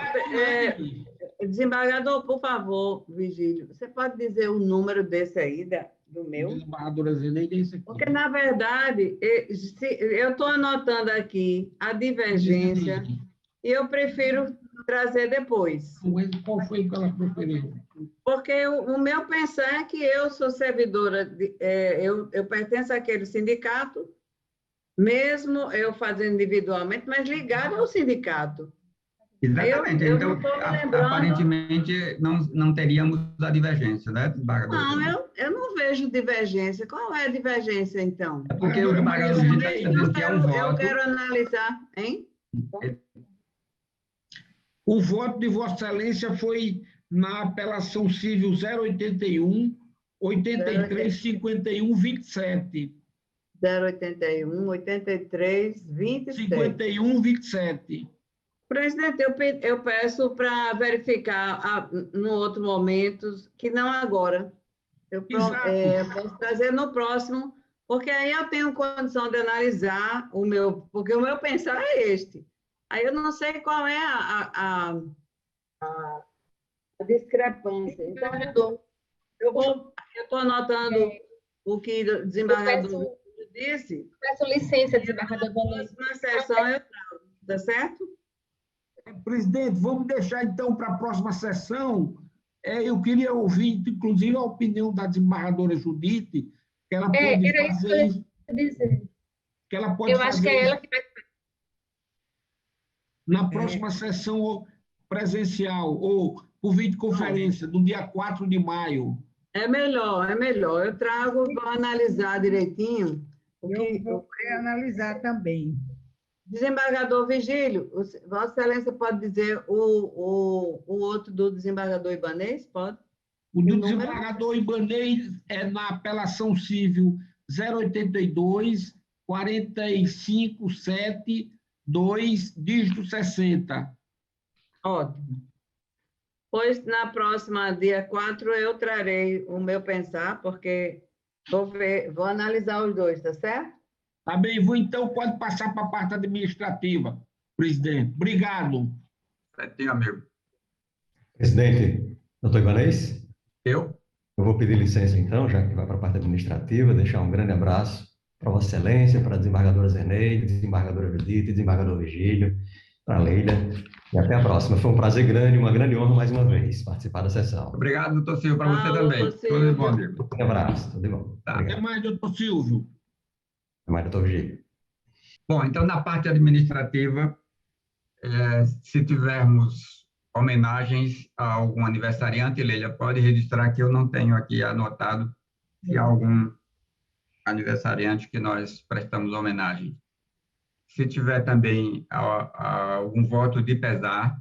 Desembargador, por favor, Vigílio, você pode dizer o número desse aí, do meu? Desembargadora Zeneide, esse aqui. Porque, na verdade, eu estou anotando aqui a divergência e eu prefiro trazer depois. Qual foi que ela preferiu? Porque o meu pensar é que eu sou servidora, eu pertenço àquele sindicato, mesmo eu fazendo individualmente, mas ligado ao sindicato. Exatamente. Então, aparentemente, não teríamos a divergência, né, desembargador? Não, eu não vejo divergência. Qual é a divergência, então? É porque o desembargador está dizendo que é um voto... Eu quero analisar, hein? O voto de Vossa Excelência foi na apelação civil 081, 83, 51, 27. 081, 83, 27. 51, 27. Presidente, eu peço para verificar no outro momento, que não agora. Eu posso trazer no próximo, porque aí eu tenho condição de analisar porque o meu pensar é este. Aí eu não sei qual é a discrepância. Então, eu estou anotando o que o desembargador disse. Peço licença, desembargador. Na próxima sessão eu trago, tá certo? Presidente, vamos deixar então para a próxima sessão. Eu queria ouvir, inclusive, a opinião da desembargadora Judite, que ela pode fazer isso. Que ela pode acho que é ela que vai. Na próxima sessão presencial, ou por videoconferência, no dia 4 de maio. É melhor. Eu trago, vou analisar direitinho. Eu vou analisar também. Desembargador Vigílio, Vossa Excelência pode dizer o outro do desembargador Ibanez? Pode? O do desembargador Ibanez é na apelação civil 082 45 7 2, dígito 60. Ótimo. Pois na próxima, dia 4, eu trarei o meu pensar, porque vou analisar os dois, tá certo? Tá bem, então pode passar para a parte administrativa, presidente. Obrigado. Certinho, amigo. Presidente, doutor Ibanez? Eu vou pedir licença, então, já que vai para a parte administrativa, deixar um grande abraço para Vossa Excelência, para a desembargadora Zeneide, desembargadora Judite, desembargador Vigílio, para a Leila, e até a próxima. Foi um prazer grande, uma grande honra, mais uma vez, participar da sessão. Obrigado, doutor Silvio, para você também. Tudo de bom, amigo. Um abraço, tudo de bom. Tá. Até mais, doutor Silvio. Até mais, doutor Vigílio. Bom, então, na parte administrativa, se tivermos homenagens a algum aniversariante, Leila, pode registrar que eu não tenho aqui anotado se há algum aniversariante que nós prestamos homenagem. Se tiver também algum voto de pesar,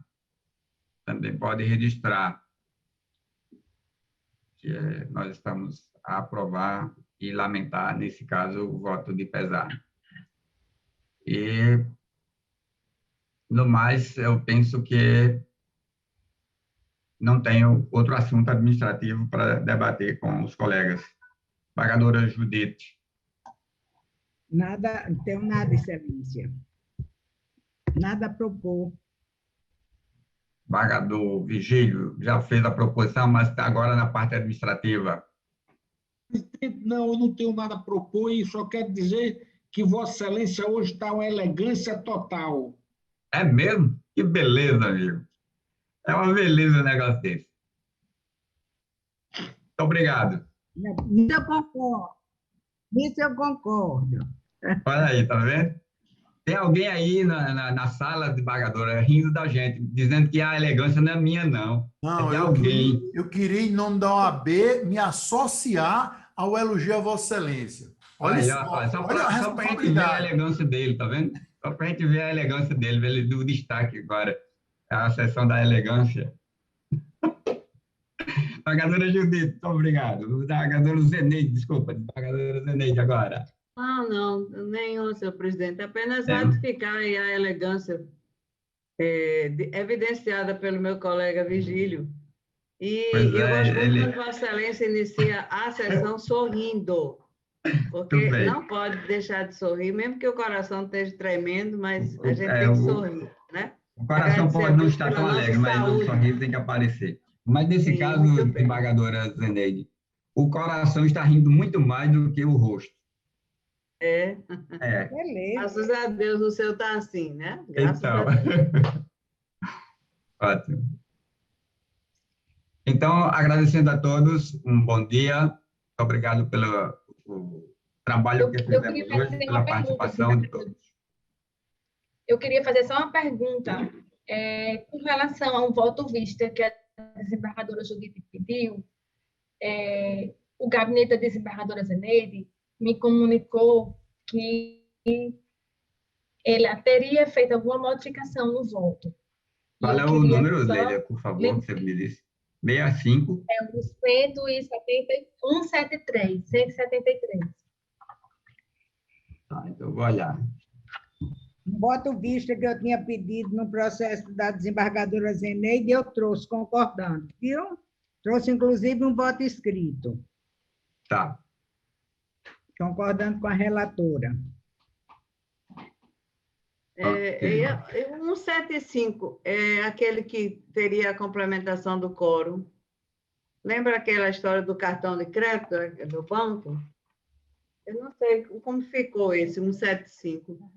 também pode registrar que nós estamos a aprovar e lamentar, nesse caso, o voto de pesar. E, no mais, eu penso que não tenho outro assunto administrativo para debater com os colegas. Desembargadora Judite. Nada, não tenho nada, Excelência. Nada a propor. Desembargador Vigílio já fez a proposição, mas está agora na parte administrativa. Não, eu não tenho nada a propor e só quero dizer que Vossa Excelência hoje está uma elegância total. É mesmo? Que beleza, amigo. É uma beleza o negócio desse. Muito obrigado. Nisso eu concordo. Olha aí, tá vendo? Tem alguém aí na sala, desembargadora, rindo da gente, dizendo que a elegância não é minha, não. Não, é de eu alguém. queria, em nome da OAB, me associar ao elogio a Vossa Excelência. Olha, Aí, só, ó, só olha a para a gente ver a responsabilidade. elegância dele, tá vendo? Só para a gente ver a elegância dele, ele do destaque agora. A sessão da elegância. Desembargadora Judite, muito obrigado. Desembargadora Zeneide, desculpa, desembargadora Zeneide agora. Não, nenhum, senhor presidente. Apenas ratificar aí a elegância evidenciada pelo meu colega Vigílio. E eu gosto muito quando Vossa Excelência inicia a sessão sorrindo, porque não pode deixar de sorrir, mesmo que o coração esteja tremendo, mas a gente tem que sorrir, né? O coração pode não estar tão alegre, mas o sorriso tem que aparecer. Mas nesse caso, desembargadora Zeneide, o coração está rindo muito mais do que o rosto. Beleza. Graças a Deus o seu está assim, né? Graças a Deus. Ótimo. Então, agradecendo a todos, um bom dia. Muito obrigado pelo trabalho que fizemos hoje, pela participação de todos. Eu queria fazer só uma pergunta com relação a um voto vista que a desembargadora Judite pediu. O gabinete da desembargadora Zeneide me comunicou que ela teria feito alguma modificação no voto. Qual é o número, Leila, por favor, que você me disse? 65? É o 173. Tá, então eu vou olhar. Um voto vista que eu tinha pedido no processo da desembargadora Zeneide, eu trouxe, concordando, viu? Trouxe, inclusive, um voto escrito. Tá. Concordando com a relatora. 175 é aquele que teria a complementação do quórum. Lembra aquela história do cartão de crédito do banco? Eu não sei como ficou esse 175.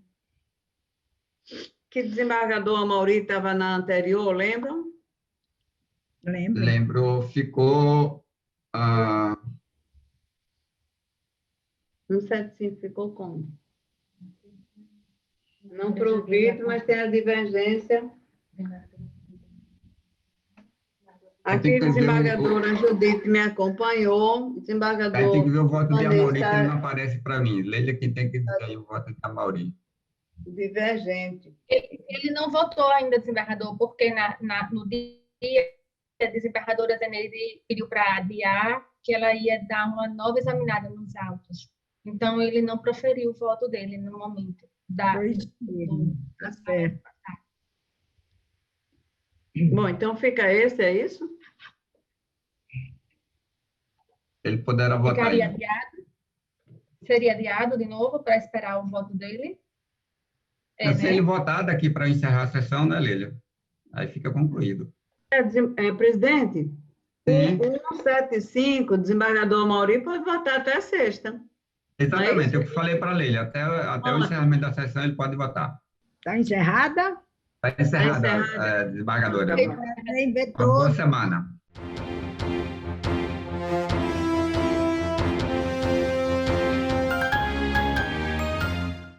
Que desembargador Amauri estava na anterior, lembram? Lembro. Lembro, ficou... 175 ficou como? Não provido, mas tem a divergência. Aqui, a desembargadora Judite me acompanhou. Desembargador... Aí tem que ver o voto de Amauri, que não aparece para mim. Leila que tem que ver o voto de Amauri. Divergente. Ele não votou ainda, desembargador, porque no dia a desembargadora Zeneide pediu para adiar que ela ia dar uma nova examinada nos autos. Então, ele não proferiu o voto dele no momento. Tá certo. Bom, então fica esse, é isso? Ele poderá votar. Ficaria adiado? Seria adiado de novo para esperar o voto dele? Se ele votar daqui para encerrar a sessão, né, Lélia? Aí fica concluído. Presidente, o 175, desembargador Amauri, pode votar até sexta. Exatamente, eu falei para a Lélia, até o encerramento da sessão ele pode votar. Está encerrada? Está encerrada, desembargadora. Uma boa semana.